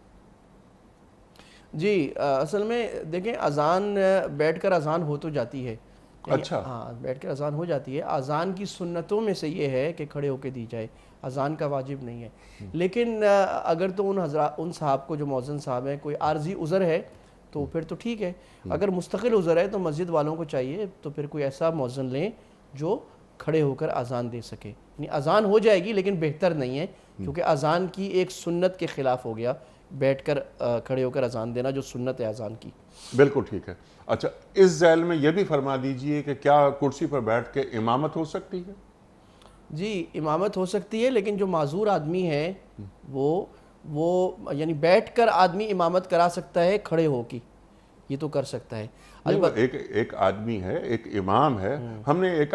جی اصل میں دیکھیں اذان بیٹھ کر اذان ہو تو جاتی ہے. اچھا, ہاں بیٹھ کر اذان ہو جاتی ہے. اذان کی سنتوں میں سے یہ ہے کہ کھڑے ہو کے دی جائے, اذان کا واجب نہیں ہے. لیکن اگر تو ان صاحب کو جو مؤذن صاحب ہیں کوئی عارضی عذر ہے تو پھر تو ٹھیک ہے. اگر مستقل عذر ہے تو مسجد والوں کو چاہیے تو پھر کوئی ایسا مؤذن لیں جو کھڑے ہو کر اذان دے سکے. یعنی اذان ہو جائے گی لیکن بہتر نہیں ہے, کیونکہ اذان کی ایک سنت کے خلاف ہو گیا بیٹھ کر کھڑے ہو کر اذان دینا, جو سنت ہے اذان کی. بالکل ٹھیک ہے. اچھا, اس ذیل میں یہ بھی فرما دیجئے کہ کیا کرسی پر بیٹھ کے امامت ہو سکتی ہے؟ جی امامت ہو سکتی ہے, لیکن جو معذور آدمی ہے وہ یعنی بیٹھ کر آدمی امامت کرا سکتا ہے, کھڑے ہو کی یہ تو کر سکتا ہے. ایک آدمی ہے, ایک امام ہے. ہم نے ایک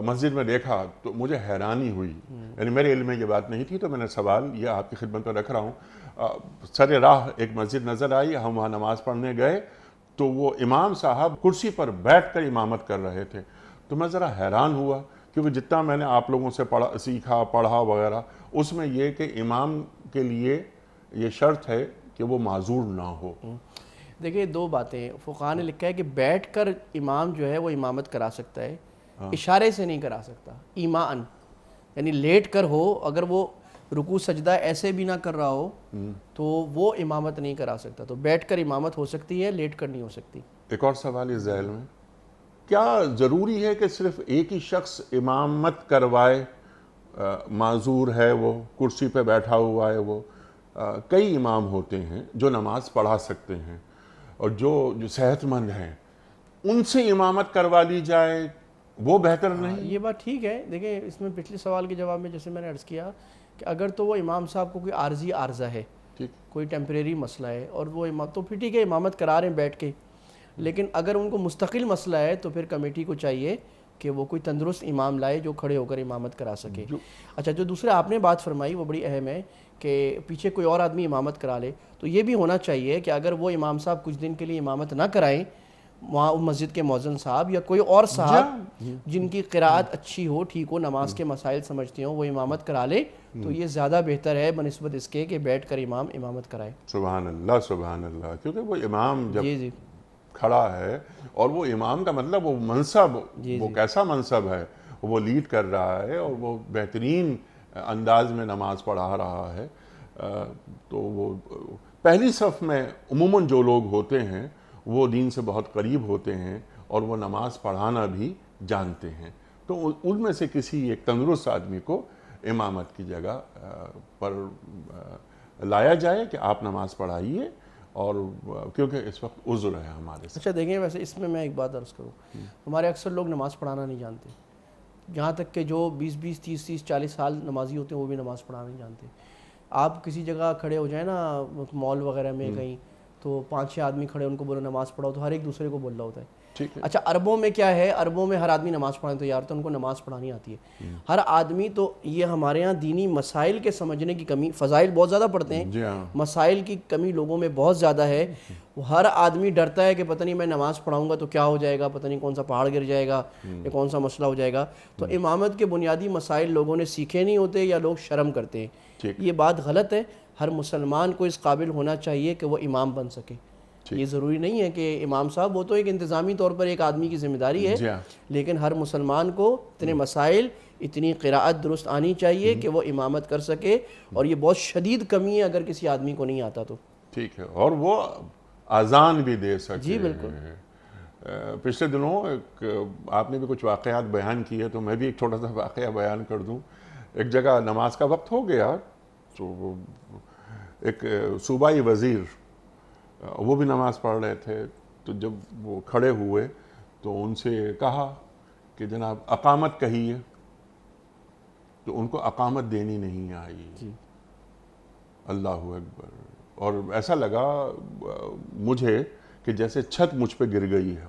مسجد میں دیکھا تو مجھے حیرانی ہوئی, یعنی میرے علم میں یہ بات نہیں تھی, تو میں نے سوال یہ آپ کی خدمت میں رکھ رہا ہوں. سر راہ ایک مسجد نظر آئی, ہم وہاں نماز پڑھنے گئے تو وہ امام صاحب کرسی پر بیٹھ کر امامت کر رہے تھے. تو میں ذرا حیران ہوا, کیونکہ جتنا میں نے آپ لوگوں سے سیکھا پڑھا وغیرہ, اس میں یہ کہ امام کے لیے یہ شرط ہے کہ وہ معذور نہ ہو. دیکھیں 2 باتیں فقہاء نے لکھا ہے کہ بیٹھ کر امام جو ہے وہ امامت کرا سکتا ہے, اشارے سے نہیں کرا سکتا. ایمان یعنی لیٹ کر ہو, اگر وہ رکوع سجدہ ایسے بھی نہ کر رہا ہو تو وہ امامت نہیں کرا سکتا. تو بیٹھ کر امامت ہو سکتی ہے, لیٹ کر نہیں ہو سکتی. ایک اور سوال اس ذیل میں, کیا ضروری ہے کہ صرف ایک ہی شخص امامت کروائے؟ معذور ہے وہ, کرسی پہ بیٹھا ہوا ہے وہ, کئی امام ہوتے ہیں جو نماز پڑھا سکتے ہیں اور جو صحت مند ہیں، ان سے امامت کروا لی جائے، وہ بہتر نہیں؟ یہ بات ٹھیک ہے. دیکھیں اس میں پچھلے سوال کے جواب میں جیسے میں نے عرض کیا کہ اگر تو وہ امام صاحب کو کوئی عارضی عارضہ ہے، کوئی ٹیمپریری مسئلہ ہے اور وہ تو پھر ٹھیک ہے امامت کرا رہے ہیں بیٹھ کے، لیکن اگر ان کو مستقل مسئلہ ہے تو پھر کمیٹی کو چاہیے کہ وہ کوئی تندرست امام لائے جو کھڑے ہو کر امامت کرا سکے. اچھا، جو دوسرے آپ نے بات فرمائی وہ بڑی اہم ہے کہ پیچھے کوئی اور آدمی امامت کرا لے، تو یہ بھی ہونا چاہیے کہ اگر وہ امام صاحب کچھ دن کے لیے امامت نہ کرائیں، وہاں مسجد کے مؤذن صاحب یا کوئی اور صاحب جن کی قراءت اچھی ہو، ٹھیک ہو، نماز کے مسائل سمجھتے ہوں، وہ امامت کرا لے تو یہ زیادہ بہتر ہے بنسبت اس کے کہ بیٹھ کر امام امامت کرائے. سبحان اللہ سبحان اللہ. کیونکہ وہ امام جب جی کھڑا ہے، اور وہ امام کا مطلب وہ منصب، وہ کیسا منصب ہے، وہ لیڈ کر رہا ہے اور وہ بہترین انداز میں نماز پڑھا رہا ہے، تو وہ پہلی صف میں عموماً جو لوگ ہوتے ہیں وہ دین سے بہت قریب ہوتے ہیں اور وہ نماز پڑھانا بھی جانتے ہیں، تو ان میں سے کسی ایک تندرست آدمی کو امامت کی جگہ پر لایا جائے کہ آپ نماز پڑھائیے، اور کیونکہ اس وقت عذر ہے ہمارے سے. اچھا دیکھیں، ویسے اس میں ایک بات عرض کروں، ہمارے اکثر لوگ نماز پڑھانا نہیں جانتے، جہاں تک کہ جو 20 30 40 سال نمازی ہوتے ہیں وہ بھی نماز پڑھانا نہیں جانتے. آپ کسی جگہ کھڑے ہو جائیں نا، مال وغیرہ میں کہیں، تو 5 6 آدمی کھڑے ان کو بولو نماز پڑھاؤ تو ہر ایک دوسرے کو بول رہا ہوتا ہے. اچھا، عربوں میں کیا ہے، عربوں میں ہر آدمی نماز پڑھانے تو یار تو ان کو نماز پڑھانی آتی ہے ہر آدمی. تو یہ ہمارے ہاں دینی مسائل کے سمجھنے کی کمی، فضائل بہت زیادہ پڑھتے ہیں، مسائل کی کمی لوگوں میں بہت زیادہ ہے. ہر آدمی ڈرتا ہے کہ پتہ نہیں میں نماز پڑھاؤں گا تو کیا ہو جائے گا، پتہ نہیں کون سا پہاڑ گر جائے گا یا کون سا مسئلہ ہو جائے گا. تو امامت کے بنیادی مسائل لوگوں نے سیکھے نہیں ہوتے یا لوگ شرم کرتے ہیں. یہ بات غلط ہے. ہر مسلمان کو اس قابل ہونا چاہیے کہ وہ امام بن سکے. یہ ضروری نہیں ہے کہ امام صاحب، وہ تو ایک انتظامی طور پر ایک آدمی کی ذمہ داری ہے، لیکن ہر مسلمان کو اتنے مسائل، اتنی قراءت درست آنی چاہیے کہ وہ امامت کر سکے. اور یہ بہت شدید کمی ہے اگر کسی آدمی کو نہیں آتا تو. ٹھیک ہے، اور وہ اذان بھی دے سکے. جی بالکل. پچھلے دنوں آپ نے بھی کچھ واقعات بیان کیے تو میں بھی ایک چھوٹا سا واقعہ بیان کر دوں. ایک جگہ نماز کا وقت ہو گیا تو ایک صوبائی وزیر، وہ بھی نماز پڑھ رہے تھے، تو جب وہ کھڑے ہوئے تو ان سے کہا کہ جناب اقامت کہیے، تو ان کو اقامت دینی نہیں آئی. اللہ اکبر. اور ایسا لگا مجھے کہ جیسے چھت مجھ پہ گر گئی ہے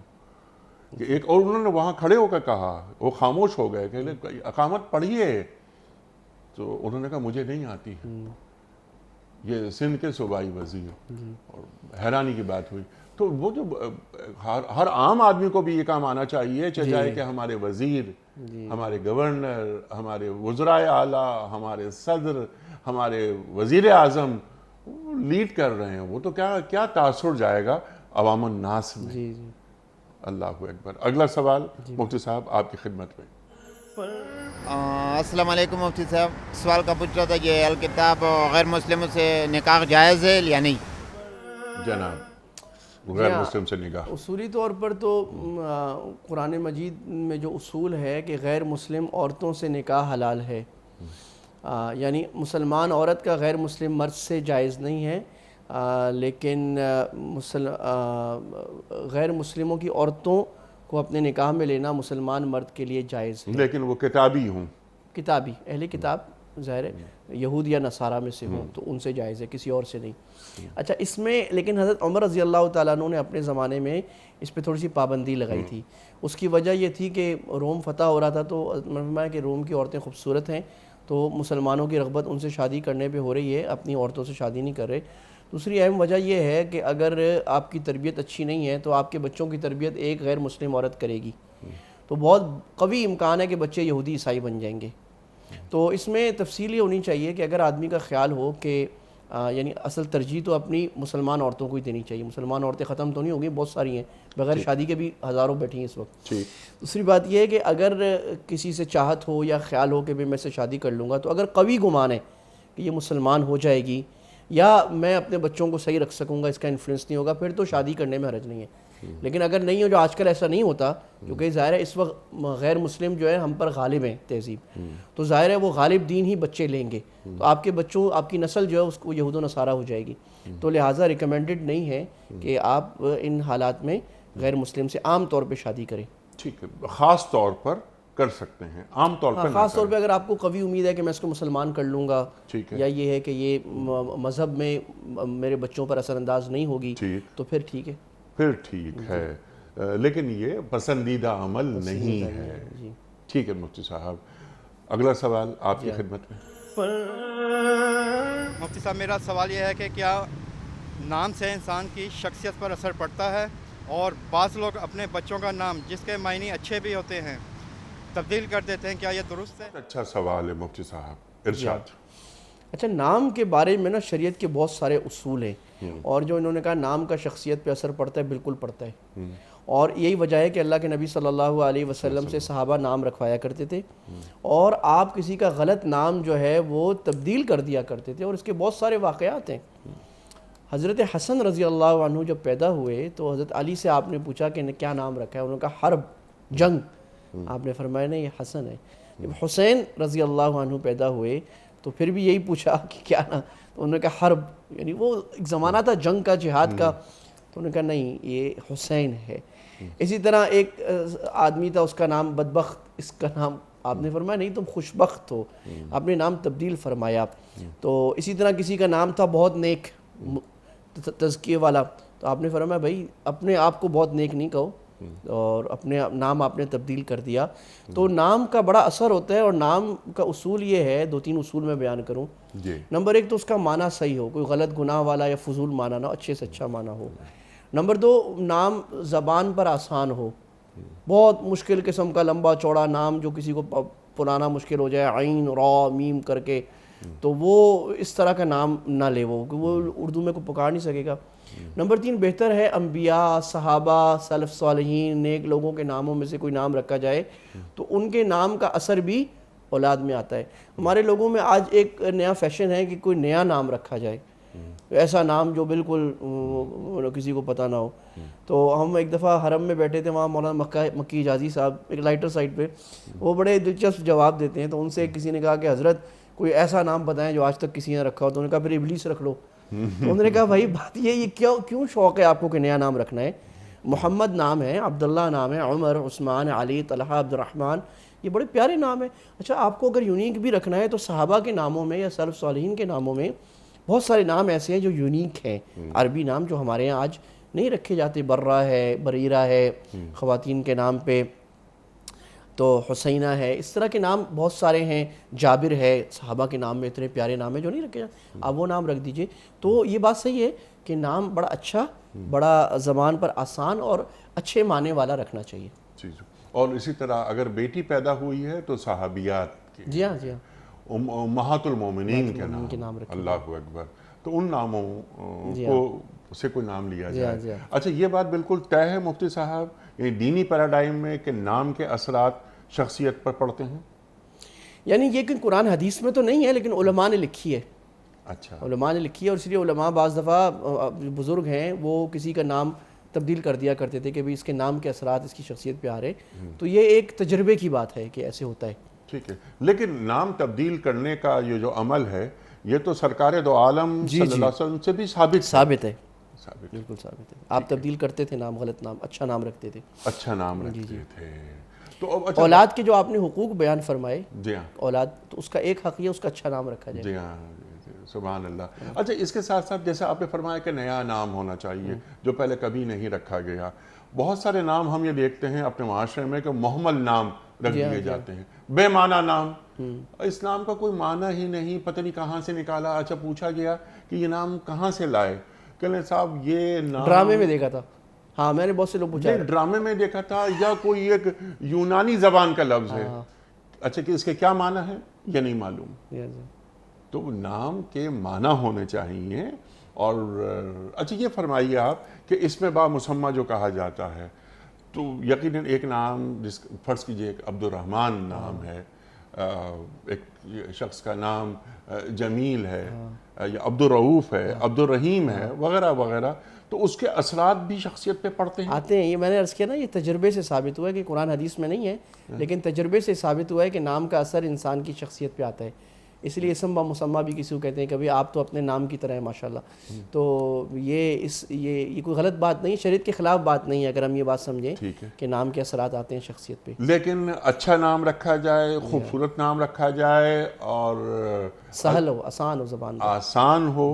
کہ ایک، اور انہوں نے وہاں کھڑے ہو کر کہا، وہ خاموش ہو گئے کہ اقامت پڑھیے. تو انہوں نے کہا مجھے نہیں آتی. یہ سندھ کے صوبائی وزیر، اور حیرانی کی بات ہوئی. تو وہ جو ہر عام آدمی کو بھی یہ کام آنا چاہیے، چاہے کہ ہمارے وزیر، ہمارے گورنر، ہمارے وزرائے اعلیٰ، ہمارے صدر، ہمارے وزیر اعظم لیڈ کر رہے ہیں، وہ تو کیا تاثر جائے گا عوام الناس میں. اللہ اکبر. اگلا سوال مفتی صاحب آپ کی خدمت میں. السلام علیکم مفتی صاحب. سوال کا پوچھ رہا تھا کہ الکتاب غیر مسلموں سے نکاح جائز ہے یا نہیں؟ جناب، غیر مسلم سے نکاح اصولی طور پر تو قرآن مجید میں جو اصول ہے کہ غیر مسلم عورتوں سے نکاح حلال ہے، یعنی مسلمان عورت کا غیر مسلم مرد سے جائز نہیں ہے، لیکن غیر مسلموں کی عورتوں کو اپنے نکاح میں لینا مسلمان مرد کے لیے جائز ہے. لیکن وہ کتابی ہوں، کتابی اہل کتاب ظاہر ہے، یہود یا نصارہ میں سے ہوں تو ان سے جائز ہے، کسی اور سے نہیں. اچھا، اس میں لیکن حضرت عمر رضی اللہ تعالیٰ عنہ نے اپنے زمانے میں اس پہ تھوڑی سی پابندی لگائی تھی. اس کی وجہ یہ تھی کہ روم فتح ہو رہا تھا، تو فرمایا کہ روم کی عورتیں خوبصورت ہیں، تو مسلمانوں کی رغبت ان سے شادی کرنے پہ ہو رہی ہے، اپنی عورتوں سے شادی نہیں کر رہے. دوسری اہم وجہ یہ ہے کہ اگر آپ کی تربیت اچھی نہیں ہے تو آپ کے بچوں کی تربیت ایک غیر مسلم عورت کرے گی، تو بہت قوی امکان ہے کہ بچے یہودی عیسائی بن جائیں گے. تو اس میں تفصیل یہ ہونی چاہیے کہ اگر آدمی کا خیال ہو کہ یعنی اصل ترجیح تو اپنی مسلمان عورتوں کو ہی دینی چاہیے. مسلمان عورتیں ختم تو نہیں ہوگی، بہت ساری ہیں، بغیر شادی کے بھی ہزاروں بیٹھی ہیں اس وقت. دوسری بات یہ ہے کہ اگر کسی سے چاہت ہو یا خیال ہو کہ میں سے شادی کر لوں گا، تو اگر قوی گمان ہے کہ یہ مسلمان ہو جائے گی یا میں اپنے بچوں کو صحیح رکھ سکوں گا، اس کا انفلوئنس نہیں ہوگا، پھر تو شادی کرنے میں حرج نہیں ہے. لیکن اگر نہیں ہو، جو آج کل ایسا نہیں ہوتا، کیونکہ ظاہر ہے اس وقت غیر مسلم جو ہے ہم پر غالب ہیں تہذیب، تو ظاہر ہے وہ غالب دین ہی بچے لیں گے، تو آپ کے بچوں، آپ کی نسل جو ہے اس کو یہود و نصارہ ہو جائے گی، تو لہٰذا ریکمینڈڈ نہیں ہے کہ آپ ان حالات میں غیر مسلم سے عام طور پہ شادی کریں۔ ٹھیک ہے، خاص طور پر کر سکتے ہیں، عام طور پر خاص طور پہ اگر آپ کو قوی امید ہے کہ میں اس کو مسلمان کر لوں گا، یا یہ ہے کہ یہ مذہب میں میرے بچوں پر اثر انداز نہیں ہوگی، تو پھر ٹھیک ہے، پھر ٹھیک ہے، لیکن یہ پسندیدہ عمل نہیں ہے۔ ٹھیک ہے مفتی صاحب، اگلا سوال آپ کی خدمت میں۔ مفتی صاحب میرا سوال یہ ہے کہ کیا نام سے انسان کی شخصیت پر اثر پڑتا ہے، اور بعض لوگ اپنے بچوں کا نام جس کے معنی اچھے بھی ہوتے ہیں تبدیل کر دیتے ہیں، کیا یہ درست ہے؟ اچھا سوال ہے مفتی صاحب، ارشاد۔ اچھا، نام کے بارے میں نا شریعت کے بہت سارے اصول ہیں، اور جو انہوں نے کہا نام کا شخصیت پہ اثر پڑتا ہے، بالکل پڑتا ہے، اور یہی وجہ ہے کہ اللہ کے نبی صلی اللہ علیہ وسلم سے صحابہ نام رکھوایا کرتے تھے، اور آپ کسی کا غلط نام جو ہے وہ تبدیل کر دیا کرتے تھے، اور اس کے بہت سارے واقعات ہیں۔ حضرت حسن رضی اللہ عنہ جب پیدا ہوئے تو حضرت علی سے آپ نے پوچھا کہ کیا نام رکھا ہے، انہوں نے کہا حرب، جنگ۔ آپ نے فرمایا نہیں، یہ حسن ہے۔ جب حسین رضی اللہ عنہ پیدا ہوئے تو پھر بھی یہی پوچھا کہ کیا نام، تو انہوں نے کہا حرب، یعنی وہ ایک زمانہ تھا جنگ کا، جہاد کا، تو انہوں نے کہا نہیں، یہ حسین ہے۔ اسی طرح ایک آدمی تھا، اس کا نام بدبخت، اس کا نام آپ نے فرمایا نہیں، تم خوشبخت ہو، آپ نے نام تبدیل فرمایا۔ تو اسی طرح کسی کا نام تھا بہت نیک، تزکیے والا، تو آپ نے فرمایا بھائی اپنے آپ کو بہت نیک نہیں کہو، اور اپنے نام آپ نے تبدیل کر دیا۔ تو نام کا بڑا اثر ہوتا ہے، اور نام کا اصول یہ ہے، 2-3 اصول میں بیان کروں۔ نمبر 1 تو اس کا معنی صحیح ہو، کوئی غلط گناہ والا یا فضول معنی نہ ہو، اچھے سے اچھا معنی ہو۔ نمبر 2 نام زبان پر آسان ہو، بہت مشکل قسم کا لمبا چوڑا نام جو کسی کو پرانا مشکل ہو جائے، عین را میم کر کے، تو وہ اس طرح کا نام نہ لے، وہ اردو میں کوئی پکار نہیں سکے گا۔ نمبر 3 بہتر ہے انبیاء، صحابہ، سلف صالحین، نیک لوگوں کے ناموں میں سے کوئی نام رکھا جائے، تو ان کے نام کا اثر بھی اولاد میں آتا ہے۔ ہمارے لوگوں میں آج ایک نیا فیشن ہے کہ کوئی نیا نام رکھا جائے، ایسا نام جو بالکل کسی کو پتہ نہ ہو۔ تو ہم ایک دفعہ حرم میں بیٹھے تھے، وہاں مولانا مکی حجازی صاحب ایک لائٹر سائٹ پہ، وہ بڑے دلچسپ جواب دیتے ہیں، تو ان سے کسی نے کہا کہ حضرت کوئی ایسا نام بتائیں جو آج تک کسی نے رکھا ہو، تو انہوں نے کہا پھر ابلیس رکھ لو۔ انہوں نے کہا بھائی بات یہ کیوں شوق ہے آپ کو کہ نیا نام رکھنا ہے؟ محمد نام ہے، عبداللہ نام ہے، عمر، عثمان، علی، طلحہ، عبد الرحمن، یہ بڑے پیارے نام ہیں۔ اچھا آپ کو اگر یونیک بھی رکھنا ہے تو صحابہ کے ناموں میں یا سلف صالحین کے ناموں میں بہت سارے نام ایسے ہیں جو یونیک ہیں، عربی نام جو ہمارے یہاں آج نہیں رکھے جاتے، برہ ہے، بریرہ ہے خواتین کے نام پہ، تو حسینہ ہے، اس طرح کے نام بہت سارے ہیں، جابر ہے، صحابہ کے نام میں اتنے پیارے نام ہیں جو نہیں رکھے جاتے، آپ وہ نام رکھ دیجئے۔ تو یہ بات صحیح ہے کہ نام بڑا اچھا، بڑا زبان پر آسان اور اچھے معنی والا رکھنا چاہیے۔ اور اسی طرح اگر بیٹی پیدا ہوئی ہے تو صحابیات کے، جی ہاں جی ہاں، امہات المومنین کے نام، اللہ اکبر، تو ان ناموں کو سے کوئی نام لیا جائے۔ اچھا یہ بات بالکل طے ہے مفتی صاحب، یعنی دینی پیراڈائم میں کہ نام کے اثرات شخصیت پر پڑتے ہیں؟ یعنی یہ کہ قرآن حدیث میں تو نہیں ہے، لیکن علماء نے لکھی ہے۔ اچھا، علماء نے لکھی ہے، اور اس لیے علماء بعض دفعہ بزرگ ہیں وہ کسی کا نام تبدیل کر دیا کرتے تھے کہ بھی اس کے نام کے اثرات اس کی شخصیت پہ آ رہے، تو یہ ایک تجربے کی بات ہے کہ ایسے ہوتا ہے۔ ٹھیک ہے، لیکن نام تبدیل کرنے کا یہ جو عمل ہے یہ تو سرکار دو عالم صلی اللہ علیہ وسلم سے بھی ثابت ہے، بالکل ثابت ہے۔ آپ تبدیل کرتے تھے نام، غلط نام، اچھا نام رکھتے تھے، اچھا نام رکھتے تھے۔ تو اولاد کے جو آپ نے حقوق بیان فرمائے، جی ہاں، اولاد تو اس کا ایک حق یہ اس کا اچھا نام رکھا جائے۔ جی ہاں، سبحان اللہ۔ اچھا اس کے ساتھ ساتھ جیسے آپ نے فرمایا کہ نیا نام ہونا چاہیے جو پہلے کبھی نہیں رکھا گیا، بہت سارے نام ہم یہ دیکھتے ہیں اپنے معاشرے میں کہ محمل نام رکھ دیے جاتے ہیں، بے معنی نام، اس نام کا کوئی معنی ہی نہیں، پتہ نہیں کہاں سے نکالا۔ اچھا پوچھا گیا کہ یہ نام کہاں سے لائے، کہنے صاحب یہ نام ڈرامے میں دیکھا تھا، ہاں میں نے بہت سے لوگ پوچھا، ڈرامے میں دیکھا تھا یا کوئی ایک یونانی زبان کا لفظ ہے، اچھا کہ اس کے کیا معنی ہے یہ نہیں معلوم۔ تو نام کے معنی ہونے چاہیے۔ اور اچھا یہ فرمائیے آپ کہ اس میں با مسمہ جو کہا جاتا ہے تو یقیناً ایک نام جس فرض کیجئے ایک عبد الرحمن نام ہے، ایک شخص کا نام جمیل ہے یا عبد الرؤوف ہے، عبد الرحیم ہے، وغیرہ وغیرہ، تو اس کے اثرات بھی شخصیت پہ پڑتے ہیں؟ آتے ہیں. یہ میں نے عرض کیا نا، یہ تجربے سے ثابت ہوا ہے کہ قرآن حدیث میں نہیں ہے، لیکن تجربے سے ثابت ہوا ہے کہ نام کا اثر انسان کی شخصیت پہ آتا ہے. اس لیے اسم و مسمہ بھی کسی کو کہتے ہیں کہ بھئی آپ تو اپنے نام کی طرح ہیں ماشاءاللہ. تو یہ کوئی غلط بات نہیں، شریعت کے خلاف بات نہیں ہے اگر ہم یہ بات سمجھیں کہ نام کے اثرات آتے ہیں شخصیت پہ. لیکن اچھا نام رکھا جائے، خوبصورت نام رکھا جائے، اور سہل ہو، آسان ہو، زبان پہ آسان ہو،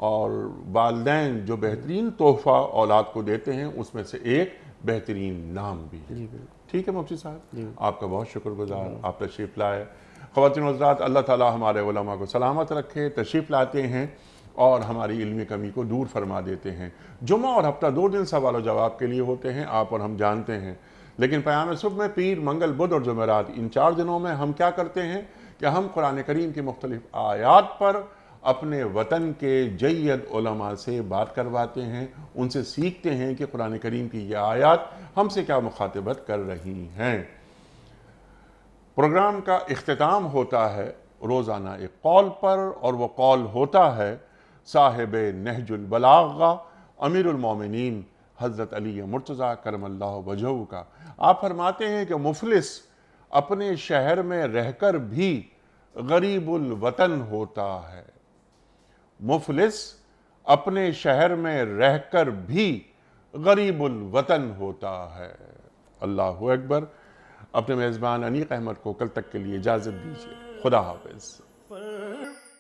اور والدین جو بہترین تحفہ اولاد کو دیتے ہیں اس میں سے ایک بہترین نام بھی ہے. ٹھیک ہے مفتی صاحب، آپ کا بہت شکر گزار، آپ تشریف لائے. خواتین و حضرات، اللہ تعالی ہمارے علماء کو سلامت رکھے. تشریف لاتے ہیں اور ہماری علمی کمی کو دور فرما دیتے ہیں. جمعہ اور ہفتہ 2 دن سوال و جواب کے لیے ہوتے ہیں، آپ اور ہم جانتے ہیں. لیکن پیام صبح میں پیر، منگل، بدھ اور جمعرات، ان 4 دنوں میں ہم کیا کرتے ہیں کہ ہم قرآن کریم کی مختلف آیات پر اپنے وطن کے جید علماء سے بات کرواتے ہیں، ان سے سیکھتے ہیں کہ قرآن کریم کی یہ آیات ہم سے کیا مخاطبت کر رہی ہیں. پروگرام کا اختتام ہوتا ہے روزانہ ایک قول پر، اور وہ قول ہوتا ہے صاحب نہج البلاغہ امیر المومنین حضرت علی مرتضیٰ کرم اللہ وجہہ کا. آپ فرماتے ہیں کہ مفلس اپنے شہر میں رہ کر بھی غریب الوطن ہوتا ہے. مفلس اپنے شہر میں رہ کر بھی غریب الوطن ہوتا ہے. اللہ اکبر. اپنے میزبان انیق احمد کو کل تک کے لیے اجازت دیجیے. خدا حافظ.